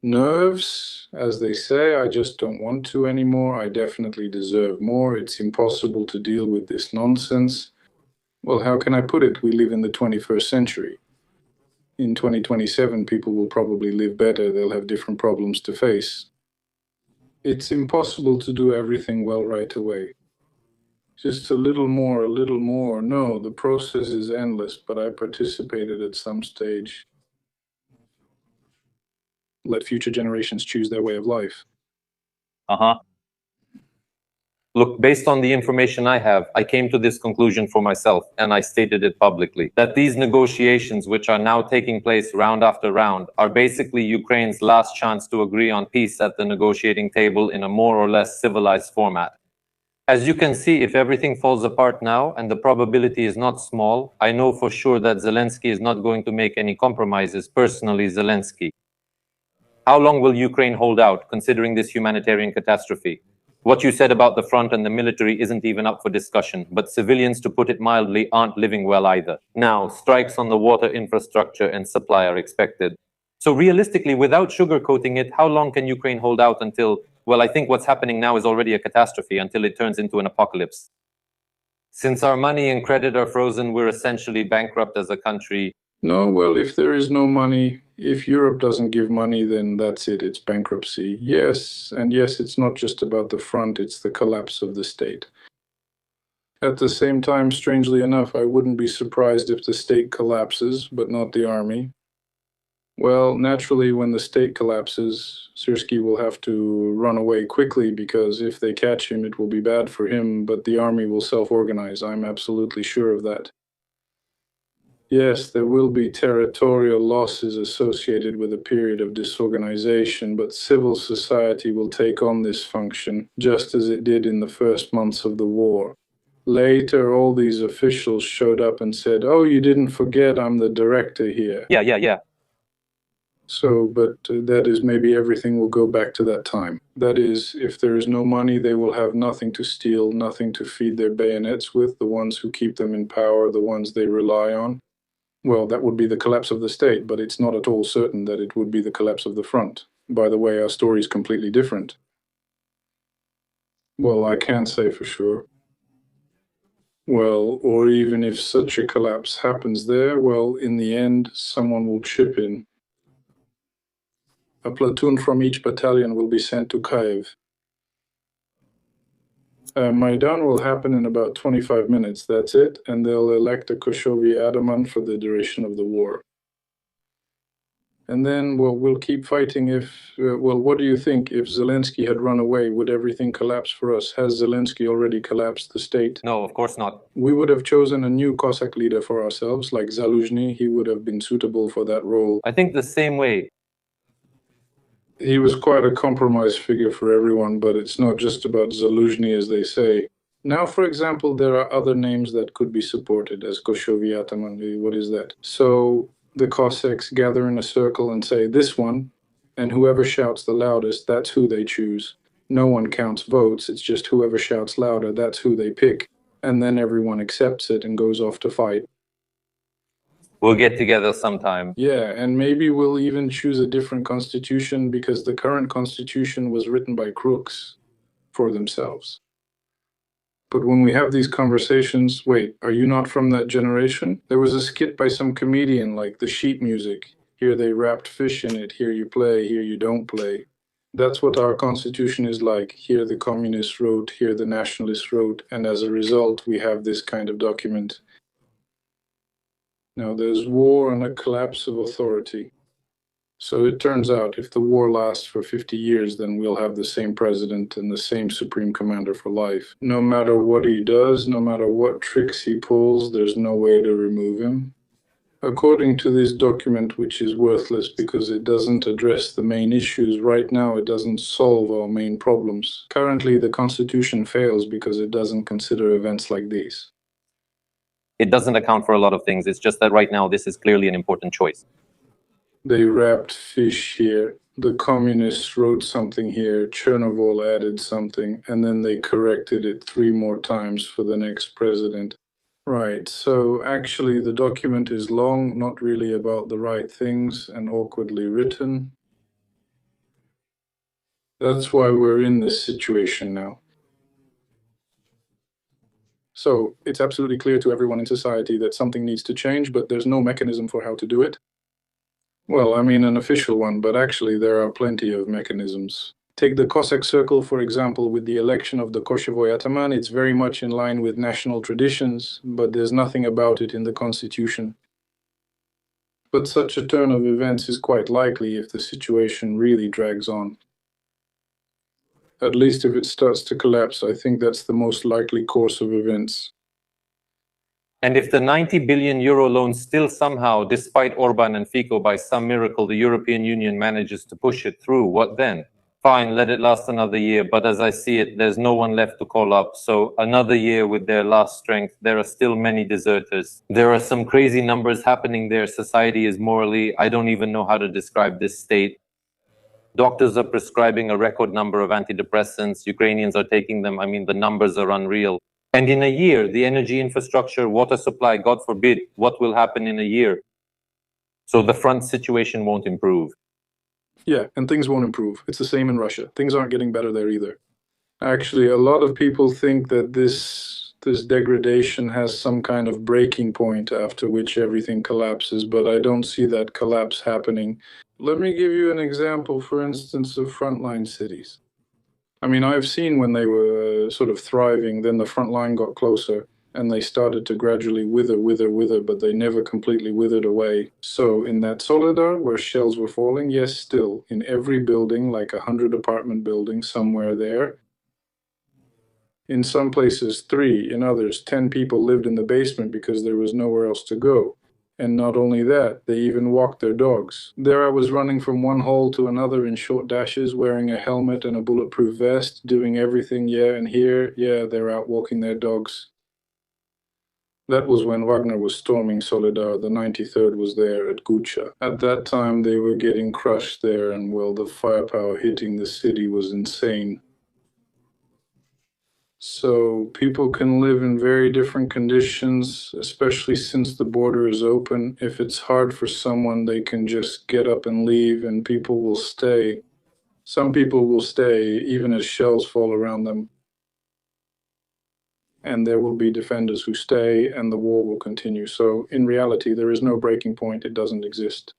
nerves, as they say. I just don't want to anymore. I definitely deserve more. It's impossible to deal with this nonsense. Well, how can I put it? We live in the 21st century. In 2027, people will probably live better. They'll have different problems to face. It's impossible to do everything well right away. Just a little more, a little more. No, the process is endless, but I participated at some stage. Let future generations choose their way of life. Look, based on the information I have, I came to this conclusion for myself, and I stated it publicly, that these negotiations, which are now taking place round after round, are basically Ukraine's last chance to agree on peace at the negotiating table in a more or less civilized format. As you can see, if everything falls apart now, and the probability is not small, I know for sure that Zelensky is not going to make any compromises, personally Zelensky. How long will Ukraine hold out, considering this humanitarian catastrophe? What you said about the front and the military isn't even up for discussion, but civilians, to put it mildly, aren't living well either. Now, strikes on the water infrastructure and supply are expected. So realistically, without sugarcoating it, how long can Ukraine hold out until, well, I think what's happening now is already a catastrophe, until it turns into an apocalypse? Since our money and credit are frozen, we're essentially bankrupt as a country. No, well, if there is no money, if Europe doesn't give money, then that's it, it's bankruptcy. Yes, and yes, it's not just about the front, it's the collapse of the state. At the same time, strangely enough, I wouldn't be surprised if the state collapses, but not the army. Well, naturally, when the state collapses, Syrskyi will have to run away quickly, because if they catch him, it will be bad for him, but the army will self-organize. I'm absolutely sure of that. Yes, there will be territorial losses associated with a period of disorganization, but civil society will take on this function, just as it did in the first months of the war. Later, all these officials showed up and said, "Oh, you didn't forget I'm the director here." Yeah. So, but that is, maybe everything will go back to that time. That is, if there is no money, they will have nothing to steal, nothing to feed their bayonets with, the ones who keep them in power, the ones they rely on. Well, that would be the collapse of the state, but it's not at all certain that it would be the collapse of the front. By the way, our story is completely different. Well, I can't say for sure. Well, or even if such a collapse happens there, well, in the end, someone will chip in. A platoon from each battalion will be sent to Kiev. Maidan will happen in about 25 minutes, that's it, and they'll elect a Koshovyi Ataman for the duration of the war. And then, well, we'll keep fighting if, what do you think? If Zelensky had run away, would everything collapse for us? Has Zelensky already collapsed the state? No, of course not. We would have chosen a new Cossack leader for ourselves, like Zaluzhny. He would have been suitable for that role. I think the same way. He was quite a compromise figure for everyone, but it's not just about Zaluzhny, as they say. Now, for example, there are other names that could be supported as Koshovy Ataman. What is that? So the Cossacks gather in a circle and say, this one, and whoever shouts the loudest, that's who they choose. No one counts votes, it's just whoever shouts louder, that's who they pick. And then everyone accepts it and goes off to fight. We'll get together sometime. Yeah, and maybe we'll even choose a different constitution because the current constitution was written by crooks for themselves. But when we have these conversations, wait, are you not from that generation? There was a skit by some comedian like the sheet music. Here they wrapped fish in it, here you play, here you don't play. That's what our constitution is like. Here the communists wrote, here the nationalists wrote, and as a result, we have this kind of document. Now, there's war and a collapse of authority. So it turns out if the war lasts for 50 years, then we'll have the same president and the same supreme commander for life. No matter what he does, no matter what tricks he pulls, there's no way to remove him. According to this document, which is worthless because it doesn't address the main issues right now, it doesn't solve our main problems. Currently, the Constitution fails because it doesn't consider events like these. It doesn't account for a lot of things. It's just that right now, this is clearly an important choice. They wrapped fish here. The communists wrote something here. Chernovol added something, and then they corrected it 3 more times for the next president. Right, so actually the document is long, not really about the right things, and awkwardly written. That's why we're in this situation now. So it's absolutely clear to everyone in society that something needs to change, but there's no mechanism for how to do it. Well, I mean an official one, but actually there are plenty of mechanisms. Take the Cossack Circle, for example, with the election of the Koshevoy Ataman. It's very much in line with national traditions, but there's nothing about it in the constitution. But such a turn of events is quite likely if the situation really drags on. At least if it starts to collapse, I think that's the most likely course of events. And if the 90 billion euro loan still somehow, despite Orban and Fico, by some miracle, the European Union manages to push it through, what then? Fine, let it last another year, but as I see it, there's no one left to call up. So another year with their last strength, there are still many deserters. There are some crazy numbers happening there. Society is morally, I don't even know how to describe this state. Doctors are prescribing a record number of antidepressants. Ukrainians are taking them. I mean, the numbers are unreal. And in a year, the energy infrastructure, water supply, God forbid, what will happen in a year? So the front situation won't improve. Yeah, and things won't improve. It's the same in Russia. Things aren't getting better there either. Actually, a lot of people think that this degradation has some kind of breaking point after which everything collapses, but I don't see that collapse happening. Let me give you an example, for instance, of frontline cities. I mean, I've seen when they were sort of thriving, then the front line got closer and they started to gradually wither, but they never completely withered away. So in that Soledar, where shells were falling, yes, still, in every building, like 100 apartment buildings somewhere there, in some places 3, in others 10 people lived in the basement because there was nowhere else to go. And not only that, they even walked their dogs. There I was running from one hole to another in short dashes, wearing a helmet and a bulletproof vest, doing everything, yeah, and here, yeah, they're out walking their dogs. That was when Wagner was storming Soledar. The 93rd was there at Gucha. At that time, they were getting crushed there, and well, the firepower hitting the city was insane. So people can live in very different conditions, especially since the border is open. If it's hard for someone, they can just get up and leave, and people will stay. Some people will stay even as shells fall around them. And there will be defenders who stay, and the war will continue. So in reality, there is no breaking point. It doesn't exist.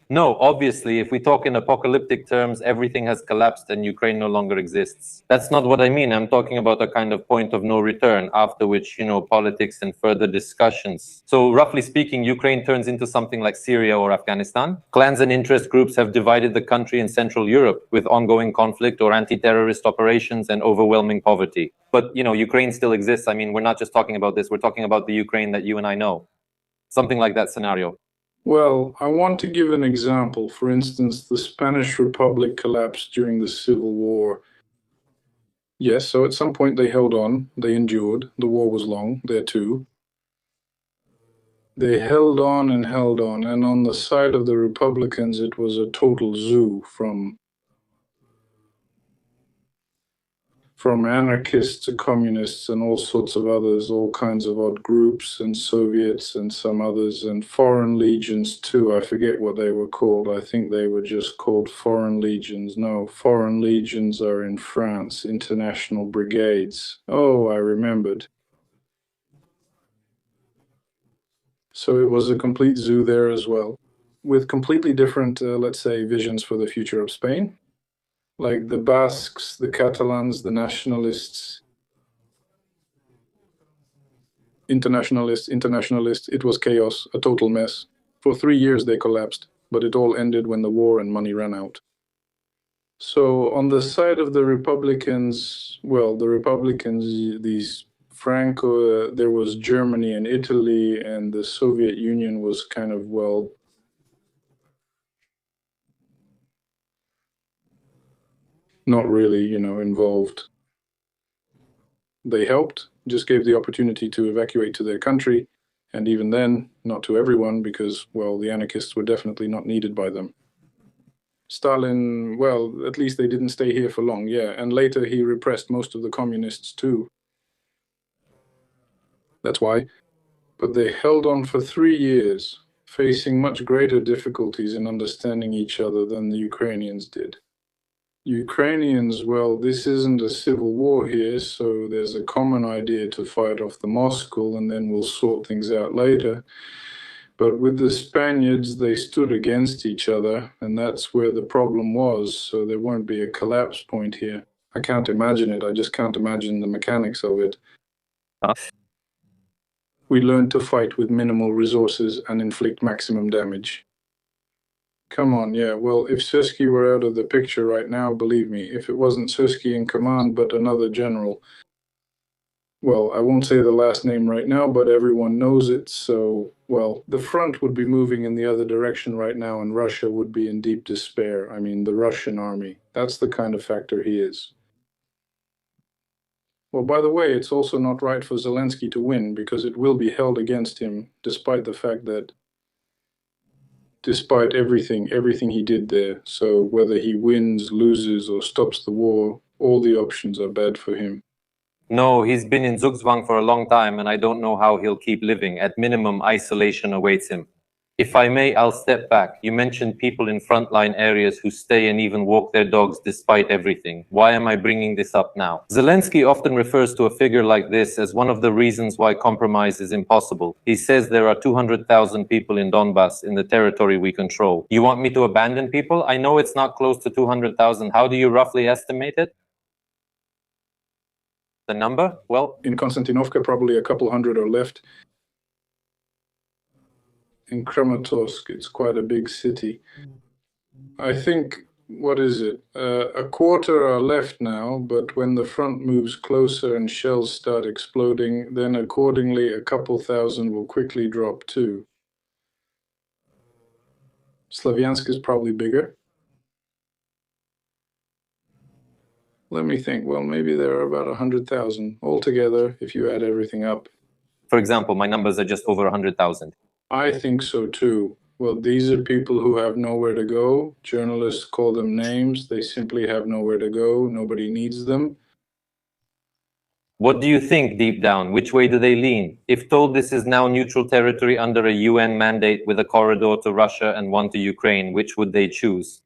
No, obviously, if we talk in apocalyptic terms, everything has collapsed and Ukraine no longer exists. That's not what I mean. I'm talking about a kind of point of no return, after which, politics and further discussions. So roughly speaking, Ukraine turns into something like Syria or Afghanistan. Clans and interest groups have divided the country in Central Europe with ongoing conflict or anti-terrorist operations and overwhelming poverty. But, Ukraine still exists. I mean, we're not just talking about this. We're talking about the Ukraine that you and I know. Something like that scenario. Well, I want to give an example. For instance, the Spanish Republic collapsed during the Civil War. Yes, so at some point they held on, they endured. The war was long, there too. They held on, and on the side of the Republicans, it was a total zoo from anarchists to communists and all sorts of others, all kinds of odd groups and Soviets and some others and foreign legions too. I forget what they were called. I think they were just called foreign legions. No, foreign legions are in France, international brigades. Oh, I remembered. So it was a complete zoo there as well, with completely different, let's say, visions for the future of Spain. Like the Basques, the Catalans, the nationalists, internationalists. It was chaos, a total mess. For 3 years they collapsed, but it all ended when the war and money ran out. So on the side of the Republicans, well, the Republicans, these Franco, there was Germany and Italy, and the Soviet Union was kind of, well, not really, involved. They helped, just gave the opportunity to evacuate to their country, and even then, not to everyone, because, well, the anarchists were definitely not needed by them. Stalin, well, at least they didn't stay here for long, yeah, and later he repressed most of the communists too. That's why. But they held on for 3 years, facing much greater difficulties in understanding each other than the Ukrainians did. Ukrainians, well, this isn't a civil war here, so there's a common idea to fight off the Moscow and then we'll sort things out later. But with the Spaniards, they stood against each other, and that's where the problem was, so there won't be a collapse point here. I can't imagine it, I just can't imagine the mechanics of it. We learned to fight with minimal resources and inflict maximum damage. Come on, yeah. Well, if Sersky were out of the picture right now, believe me, if it wasn't Sersky in command but another general, well, I won't say the last name right now, but everyone knows it, so, well, the front would be moving in the other direction right now, and Russia would be in deep despair. I mean, the Russian army. That's the kind of factor he is. Well, by the way, it's also not right for Zelensky to win because it will be held against him, despite the fact that despite everything he did there. So whether he wins, loses, or stops the war, all the options are bad for him. No, he's been in Zugzwang for a long time, and I don't know how he'll keep living. At minimum, isolation awaits him. If I may, I'll step back. You mentioned people in frontline areas who stay and even walk their dogs despite everything. Why am I bringing this up now? Zelensky often refers to a figure like this as one of the reasons why compromise is impossible. He says there are 200,000 people in Donbass, in the territory we control. You want me to abandon people? I know it's not close to 200,000. How do you roughly estimate it? The number? Well, in Konstantinovka, probably a couple hundred are left. In Kramatorsk, it's quite a big city. I think, what is it? A quarter are left now, but when the front moves closer and shells start exploding, then accordingly a couple thousand will quickly drop too. Slavyansk is probably bigger. Let me think. Well, maybe there are about 100,000 altogether if you add everything up. for example, my numbers are just over 100,000. I think so too. Well, these are people who have nowhere to go. Journalists call them names. They simply have nowhere to go. Nobody needs them. What do you think deep down? Which way do they lean? If told this is now neutral territory under a UN mandate with a corridor to Russia and one to Ukraine, which would they choose?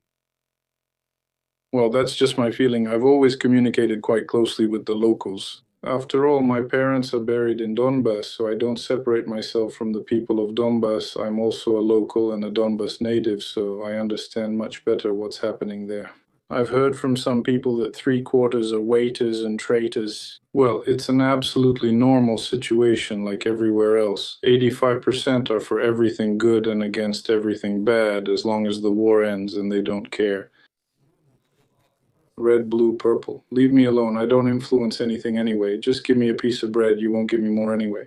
Well, that's just my feeling. I've always communicated quite closely with the locals. After all, my parents are buried in Donbass, so I don't separate myself from the people of Donbass. I'm also a local and a Donbass native, so I understand much better what's happening there. I've heard from some people that 3/4 are waiters and traitors. Well, it's an absolutely normal situation like everywhere else. 85% are for everything good and against everything bad as long as the war ends and they don't care. Red, blue, purple. Leave me alone. I don't influence anything anyway. Just give me a piece of bread. You won't give me more anyway.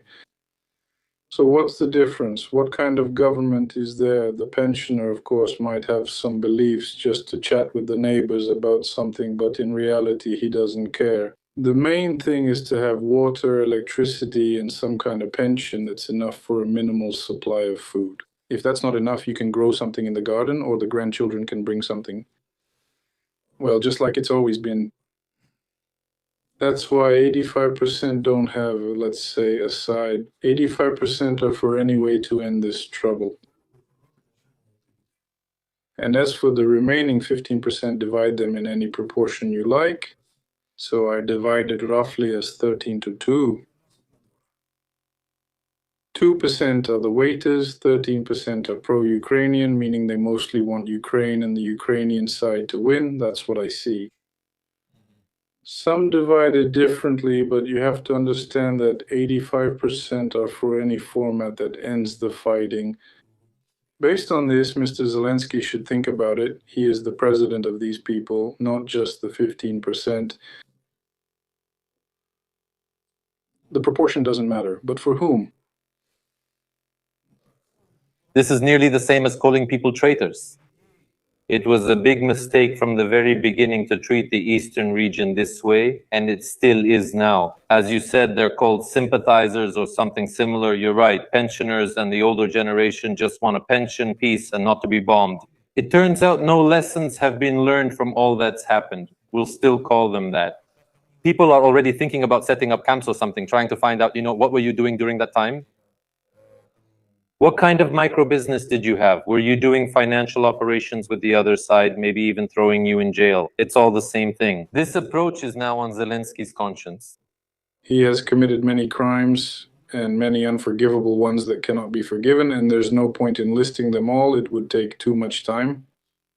So what's the difference? What kind of government is there? The pensioner, of course, might have some beliefs just to chat with the neighbors about something, but in reality, he doesn't care. The main thing is to have water, electricity, and some kind of pension that's enough for a minimal supply of food. If that's not enough, you can grow something in the garden, or the grandchildren can bring something. Well, just like it's always been. That's why 85% don't have, let's say, a side. 85% are for any way to end this trouble. And as for the remaining 15%, divide them in any proportion you like. So I divide it roughly as 13 to 2. 2% are the waiters, 13% are pro-Ukrainian, meaning they mostly want Ukraine and the Ukrainian side to win. That's what I see. Some divide it differently, but you have to understand that 85% are for any format that ends the fighting. Based on this, Mr. Zelensky should think about it. He is the president of these people, not just the 15%. The proportion doesn't matter, but for whom? This is nearly the same as calling people traitors. It was a big mistake from the very beginning to treat the eastern region this way, and it still is now. As you said, they're called sympathizers or something similar. You're right, pensioners and the older generation just want a pension, peace, and not to be bombed. It turns out no lessons have been learned from all that's happened. We'll still call them that. People are already thinking about setting up camps or something, trying to find out, what were you doing during that time? What kind of micro business did you have? Were you doing financial operations with the other side, maybe even throwing you in jail? It's all the same thing. This approach is now on Zelensky's conscience. He has committed many crimes and many unforgivable ones that cannot be forgiven, and there's no point in listing them all. It would take too much time.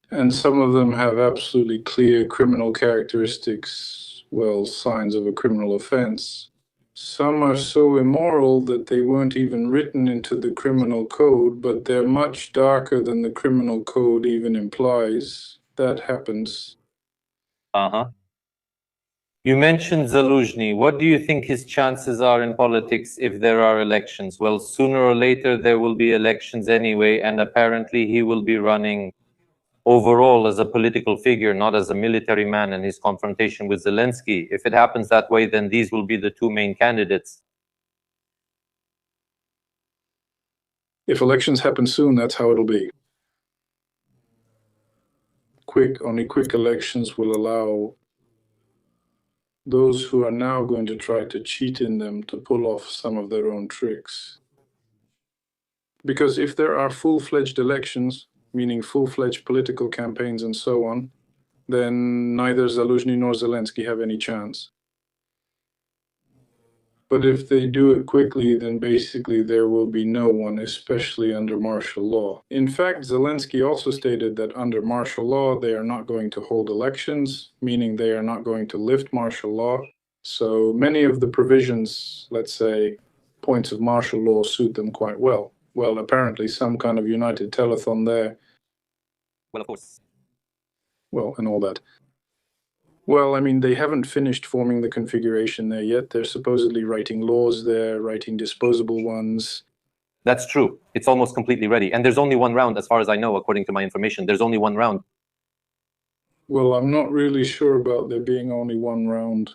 And some of them have absolutely clear criminal characteristics, well, signs of a criminal offense. Some are so immoral that they weren't even written into the criminal code, but they're much darker than the criminal code even implies. That happens. Uh-huh. You mentioned Zaluzhny. What do you think his chances are in politics if there are elections? Well, sooner or later there will be elections anyway, and apparently he will be running overall as a political figure, not as a military man in his confrontation with Zelensky. If it happens that way, then these will be the two main candidates. If elections happen soon, that's how it'll be. Only quick elections will allow those who are now going to try to cheat in them to pull off some of their own tricks. Because if there are full-fledged elections, meaning full-fledged political campaigns and so on, then neither Zaluzhny nor Zelensky have any chance. But if they do it quickly, then basically there will be no one, especially under martial law. In fact, Zelensky also stated that under martial law, they are not going to hold elections, meaning they are not going to lift martial law. So many of the provisions, let's say, points of martial law suit them quite well. Well, apparently some kind of united telethon there. Well, of course. Well, and all that. Well, I mean, they haven't finished forming the configuration there yet. They're supposedly writing laws there, writing disposable ones. That's true. It's almost completely ready. And there's only one round, as far as I know, according to my information. There's only one round. Well, I'm not really sure about there being only one round.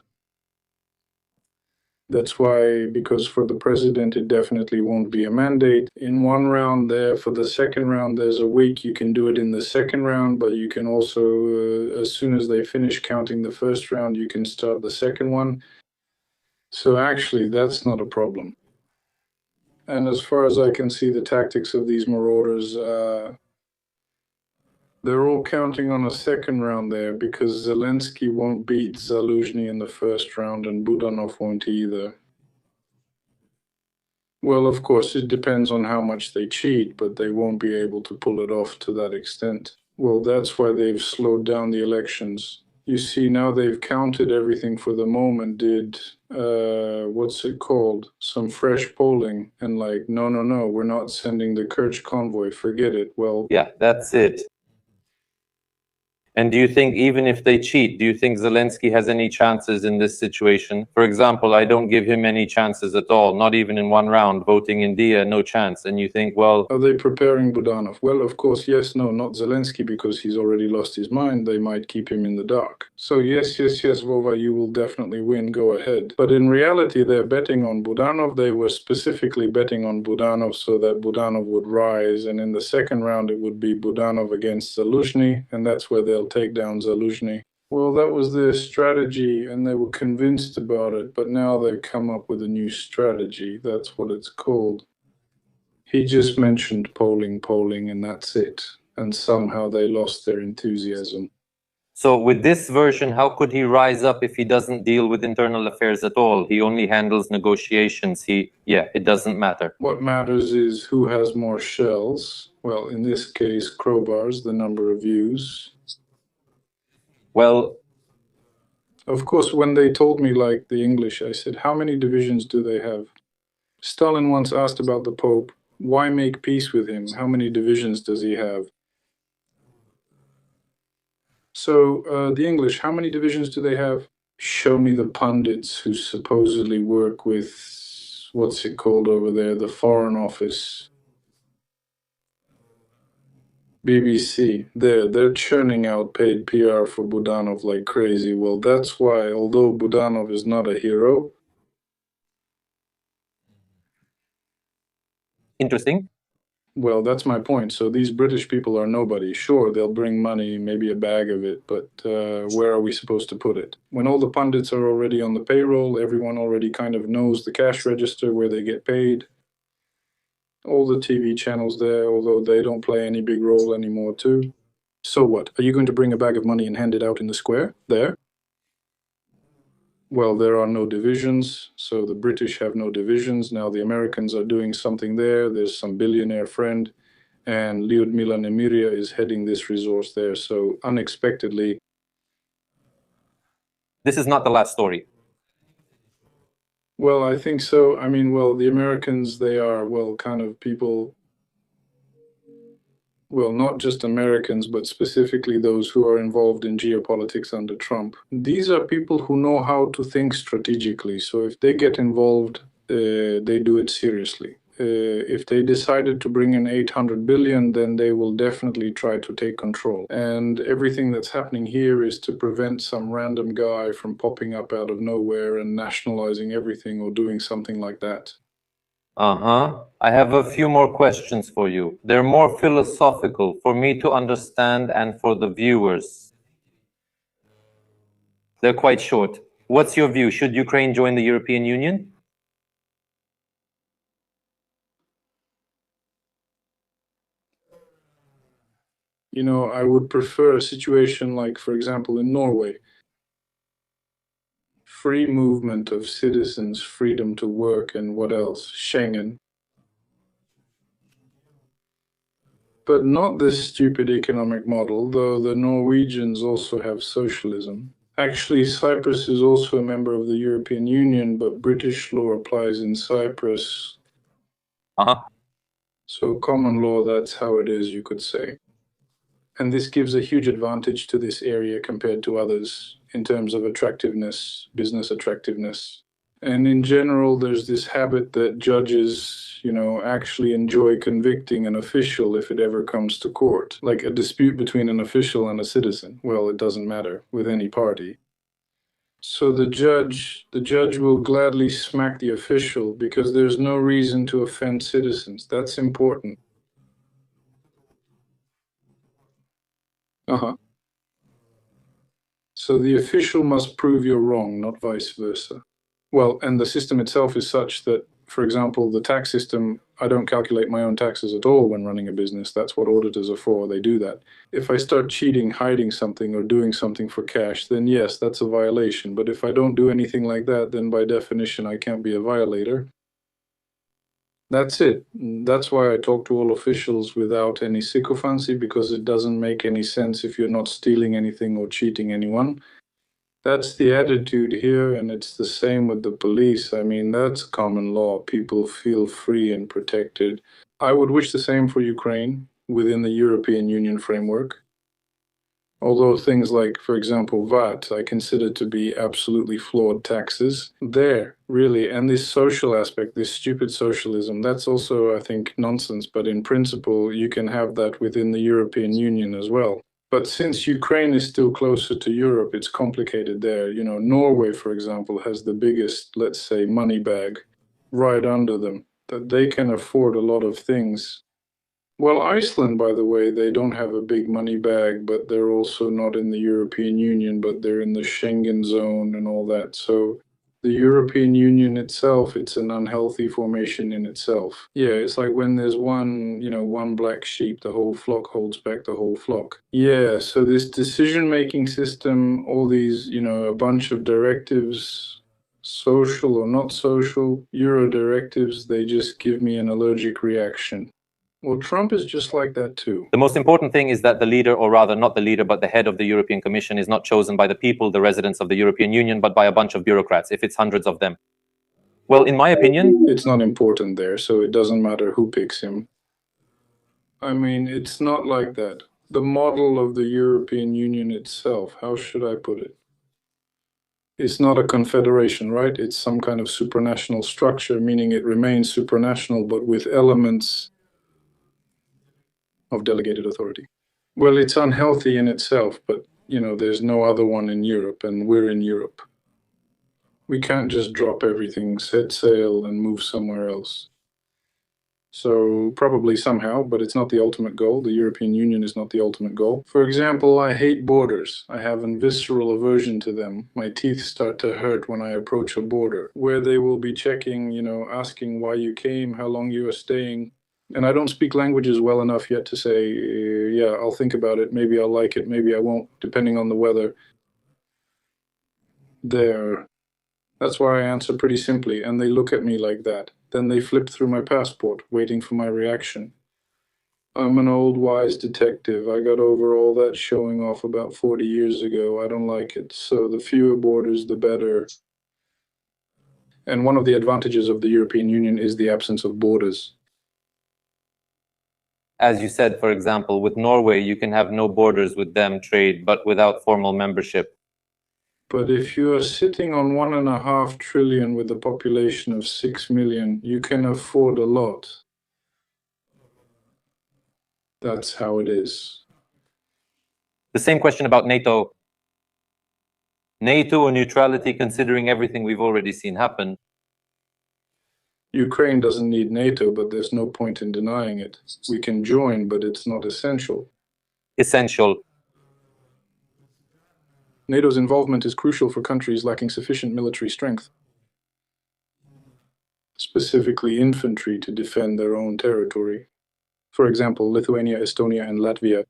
That's why, because for the president, it definitely won't be a mandate. In one round there, for the second round, there's a week. You can do it in the second round, but you can also, as soon as they finish counting the first round, you can start the second one. So actually, that's not a problem. And as far as I can see, the tactics of these marauders, they're all counting on a second round there because Zelensky won't beat Zaluzhny in the first round and Budanov won't either. Well, of course, it depends on how much they cheat, but they won't be able to pull it off to that extent. Well, that's why they've slowed down the elections. You see, now they've counted everything for the moment, did, what's it called? Some fresh polling, and like, no, we're not sending the Kerch convoy, forget it. Well, Yeah, that's it. And do you think even if they cheat, do you think Zelensky has any chances in this situation? For example, I don't give him any chances at all, not even in one round. Voting India, no chance. And you think, well, are they preparing Budanov? Well, of course, yes, no, not Zelensky, because he's already lost his mind. They might keep him in the dark. So yes, Vova, you will definitely win. Go ahead. But in reality, they're betting on Budanov. They were specifically betting on Budanov so that Budanov would rise. And in the second round, it would be Budanov against Zaluzhny. And that's where they'll take down Zaluzhny. Well, that was their strategy, and they were convinced about it. But now they've come up with a new strategy. That's what it's called. He just mentioned polling, and that's it. And somehow they lost their enthusiasm. so with this version, how could he rise up if he doesn't deal with internal affairs at all? He only handles negotiations. It doesn't matter. What matters is who has more shells. Well, in this case, crowbars, the number of views. Well, of course, when they told me, like the English, I said, how many divisions do they have? Stalin once asked about the Pope, why make peace with him? How many divisions does he have? So the English, how many divisions do they have? Show me the pundits who supposedly work with, what's it called over there, the Foreign Office. BBC, they're churning out paid PR for Budanov like crazy. Well, that's why, although Budanov is not a hero. Interesting. Well, that's my point. So these British people are nobody. Sure, they'll bring money, maybe a bag of it, but where are we supposed to put it? When all the pundits are already on the payroll, everyone already kind of knows the cash register where they get paid. All the TV channels there, although they don't play any big role anymore too. So what? Are you going to bring a bag of money and hand it out in the square? There? Well, there are no divisions, so the British have no divisions. Now the Americans are doing something there. There's some billionaire friend, and Lyudmila Nemiria is heading this resource there. So unexpectedly... This is not the last story. Well, I think so. I mean, well, the Americans, they are, well, kind of people... Well, not just Americans, but specifically those who are involved in geopolitics under Trump. These are people who know how to think strategically. So if they get involved, they do it seriously. If they decided to bring in 800 billion, then they will definitely try to take control. And everything that's happening here is to prevent some random guy from popping up out of nowhere and nationalizing everything or doing something like that. I have a few more questions for you. They're more philosophical for me to understand and for the viewers. They're quite short. What's your view? Should Ukraine join the European Union? You know, I would prefer a situation like, for example, in Norway. Free movement of citizens, freedom to work, and what else? Schengen. But not this stupid economic model, though the Norwegians also have socialism. Actually, Cyprus is also a member of the European Union, but British law applies in Cyprus. So common law, that's how it is, you could say. And this gives a huge advantage to this area compared to others in terms of attractiveness, business attractiveness. And in general, there's this habit that judges, you know, actually enjoy convicting an official if it ever comes to court. Like a dispute between an official and a citizen. Well, it doesn't matter with any party. So the judge will gladly smack the official because there's no reason to offend citizens. That's important. So the official must prove you're wrong, not vice versa. Well, and the system itself is such that, for example, the tax system, I don't calculate my own taxes at all when running a business. That's what auditors are for. They do that. If I start cheating, hiding something, or doing something for cash, then yes, that's a violation. But if I don't do anything like that, then by definition, I can't be a violator. That's it. That's why I talk to all officials without any sycophancy, because it doesn't make any sense if you're not stealing anything or cheating anyone. That's the attitude here, and it's the same with the police. I mean, that's common law. People feel free and protected. I would wish the same for Ukraine within the European Union framework. Although things like, for example, VAT, I consider to be absolutely flawed taxes. There, really, and this social aspect, this stupid socialism, that's also, I think, nonsense. But in principle, you can have that within the European Union as well. But since Ukraine is still closer to Europe, it's complicated there. You know, Norway, for example, has the biggest, let's say, money bag right under them, that they can afford a lot of things. Well, Iceland, by the way, they don't have a big money bag, but they're also not in the European Union, but they're in the Schengen zone and all that. So the European Union itself, it's an unhealthy formation in itself. Yeah, it's like when there's one, one black sheep, the whole flock holds back the whole flock. Yeah, so this decision-making system, all these, a bunch of directives, social or not social, Euro directives, they just give me an allergic reaction. Well, Trump is just like that too. The most important thing is that the leader, or rather not the leader, but the head of the European Commission is not chosen by the people, the residents of the European Union, but by a bunch of bureaucrats, if it's hundreds of them. Well, in my opinion, it's not important there, so it doesn't matter who picks him. I mean, it's not like that. The model of the European Union itself, how should I put it? It's not a confederation, right? It's some kind of supranational structure, meaning it remains supranational, but with elements of delegated authority. Well, it's unhealthy in itself, but, there's no other one in Europe, and we're in Europe. We can't just drop everything, set sail, and move somewhere else. So probably somehow, but it's not the ultimate goal. The European Union is not the ultimate goal. For example, I hate borders. I have a visceral aversion to them. My teeth start to hurt when I approach a border, where they will be checking, asking why you came, how long you are staying. And I don't speak languages well enough yet to say, yeah, I'll think about it. Maybe I'll like it. Maybe I won't, depending on the weather. That's why I answer pretty simply, and they look at me like that. Then they flip through my passport, waiting for my reaction. I'm an old wise detective. I got over all that showing off about 40 years ago. I don't like it. So the fewer borders, the better. And one of the advantages of the European Union is the absence of borders. As you said, for example, with Norway, you can have no borders with them, trade, but without formal membership. But if you are sitting on 1.5 trillion with a population of 6 million, you can afford a lot. That's how it is. The same question about NATO. NATO or neutrality, considering everything we've already seen happen. Ukraine doesn't need NATO, but there's no point in denying it. We can join, but it's not essential. Essential. NATO's involvement is crucial for countries lacking sufficient military strength, specifically infantry, to defend their own territory. For example, Lithuania, Estonia, and Latvia.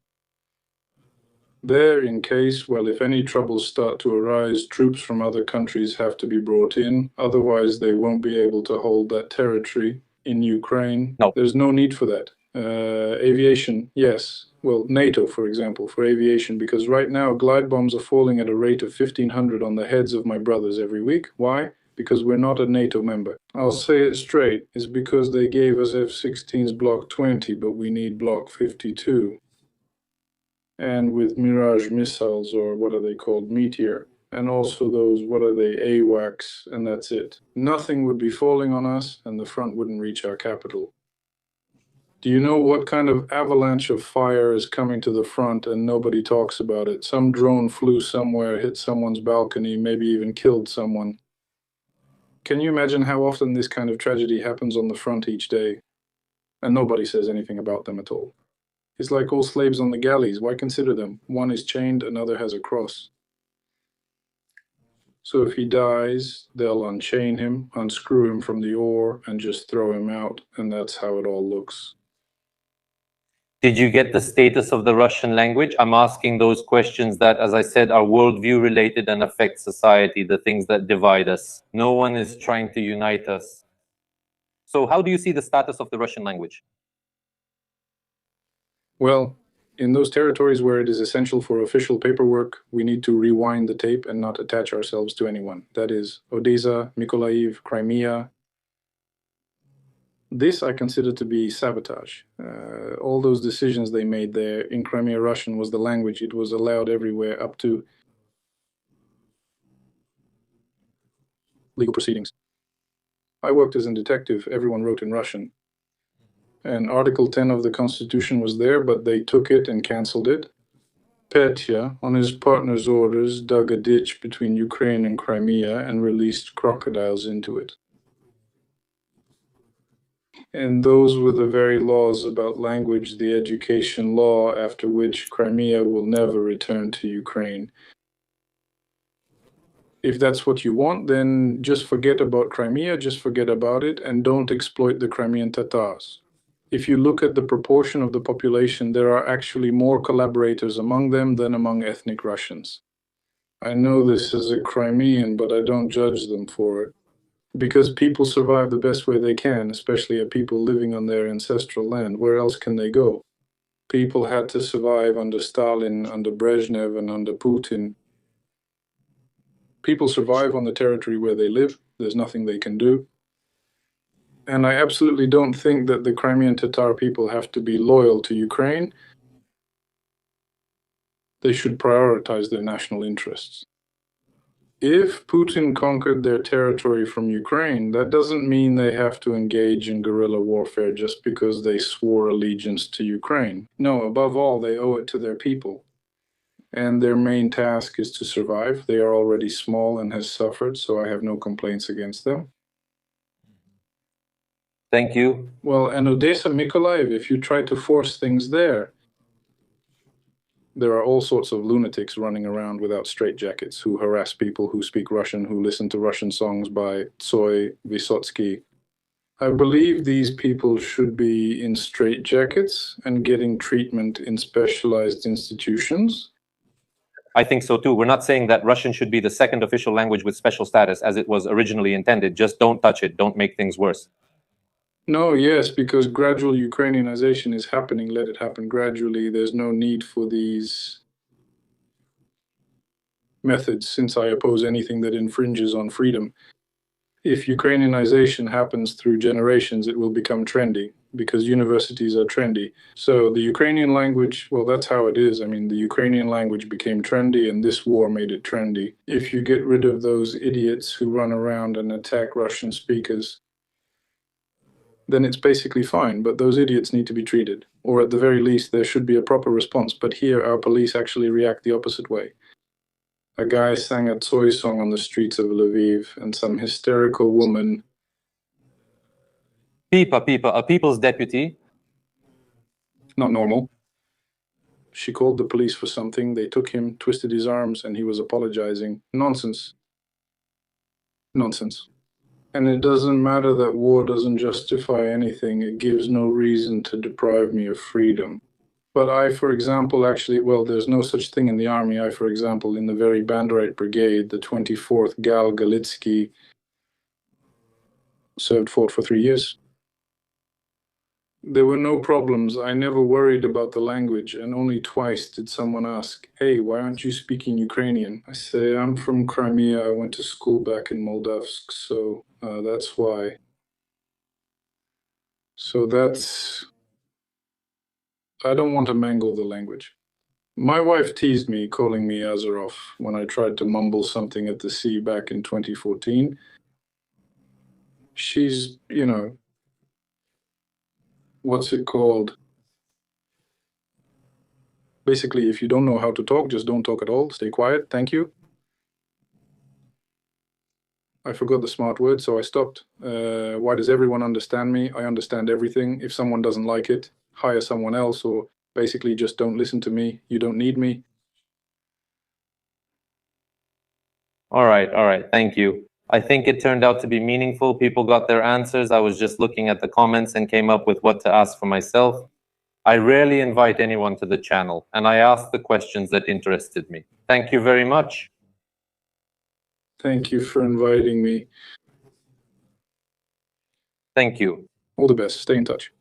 There, in case, well, if any troubles start to arise, troops from other countries have to be brought in. Otherwise, they won't be able to hold that territory in Ukraine. No. There's no need for that. Aviation, yes. Well, NATO, for example, for aviation, because right now glide bombs are falling at a rate of 1,500 on the heads of my brothers every week. Why? Because we're not a NATO member. I'll say it straight. It's because they gave us F-16s Block 20, but we need Block 52. And with Mirage missiles, or what are they called, Meteor, and also those, what are they, AWACS, and that's it. Nothing would be falling on us, and the front wouldn't reach our capital. Do you know what kind of avalanche of fire is coming to the front and nobody talks about it? Some drone flew somewhere, hit someone's balcony, maybe even killed someone. Can you imagine how often this kind of tragedy happens on the front each day? And nobody says anything about them at all. It's like all slaves on the galleys. Why consider them? One is chained, another has a cross. So if he dies, they'll unchain him, unscrew him from the oar, and just throw him out, and that's how it all looks. Did you get the status of the Russian language? I'm asking those questions that, as I said, are worldview related and affect society, the things that divide us. No one is trying to unite us. So how do you see the status of the Russian language? Well, in those territories where it is essential for official paperwork, we need to rewind the tape and not attach ourselves to anyone. That is Odessa, Mykolaiv, Crimea. This I consider to be sabotage. All those decisions they made there in Crimea, Russian was the language. It was allowed everywhere up to legal proceedings. I worked as a detective. Everyone wrote in Russian. And Article 10 of the Constitution was there, but they took it and canceled it. Petya, on his partner's orders, dug a ditch between Ukraine and Crimea and released crocodiles into it. And those were the very laws about language, the education law, after which Crimea will never return to Ukraine. If that's what you want, then just forget about Crimea, just forget about it, and don't exploit the Crimean Tatars. If you look at the proportion of the population, there are actually more collaborators among them than among ethnic Russians. I know this as a Crimean, but I don't judge them for it. Because people survive the best way they can, especially people living on their ancestral land. Where else can they go? People had to survive under Stalin, under Brezhnev, and under Putin. People survive on the territory where they live. There's nothing they can do. And I absolutely don't think that the Crimean Tatar people have to be loyal to Ukraine. They should prioritize their national interests. If Putin conquered their territory from Ukraine, that doesn't mean they have to engage in guerrilla warfare just because they swore allegiance to Ukraine. No, above all, they owe it to their people. And their main task is to survive. They are already small and has suffered, so I have no complaints against them. Thank you. Well, and Odessa, Mykolaiv, if you try to force things there are all sorts of lunatics running around without straitjackets who harass people who speak Russian, who listen to Russian songs by Tsoi, Vysotsky. I believe these people should be in straitjackets and getting treatment in specialized institutions. I think so too. We're not saying that Russian should be the second official language with special status as it was originally intended. Just don't touch it. Don't make things worse. No, yes, because gradual Ukrainianization is happening. Let it happen gradually. There's no need for these methods, since I oppose anything that infringes on freedom. If Ukrainianization happens through generations, it will become trendy because universities are trendy. So the Ukrainian language, well, that's how it is. I mean, the Ukrainian language became trendy and this war made it trendy. If you get rid of those idiots who run around and attack Russian speakers, then it's basically fine, but those idiots need to be treated. Or at the very least, there should be a proper response. But here, our police actually react the opposite way. A guy sang a Tsoi song on the streets of Lviv, and some hysterical woman... Pipa, a people's deputy. Not normal. She called the police for something, they took him, twisted his arms, and he was apologizing. Nonsense. Nonsense. And it doesn't matter that war doesn't justify anything. It gives no reason to deprive me of freedom. But I, for example, actually, well, there's no such thing in the army. I, for example, in the very Banderite Brigade, the 24th Gal Galitsky, fought for 3 years. There were no problems. I never worried about the language, and only twice did someone ask, "Hey, why aren't you speaking Ukrainian?" I say, "I'm from Crimea. I went to school back in Moldavsk, so that's why." So that's... I don't want to mangle the language. My wife teased me, calling me Azarov, when I tried to mumble something at the sea back in 2014. She's, you know, what's it called? Basically, if you don't know how to talk, just don't talk at all. Stay quiet. Thank you. I forgot the smart word, so I stopped. Why does everyone understand me? I understand everything. If someone doesn't like it, hire someone else, or basically just don't listen to me. You don't need me. All right. Thank you. I think it turned out to be meaningful. People got their answers. I was just looking at the comments and came up with what to ask for myself. I rarely invite anyone to the channel, and I ask the questions that interested me. Thank you very much. Thank you for inviting me. Thank you. All the best. Stay in touch.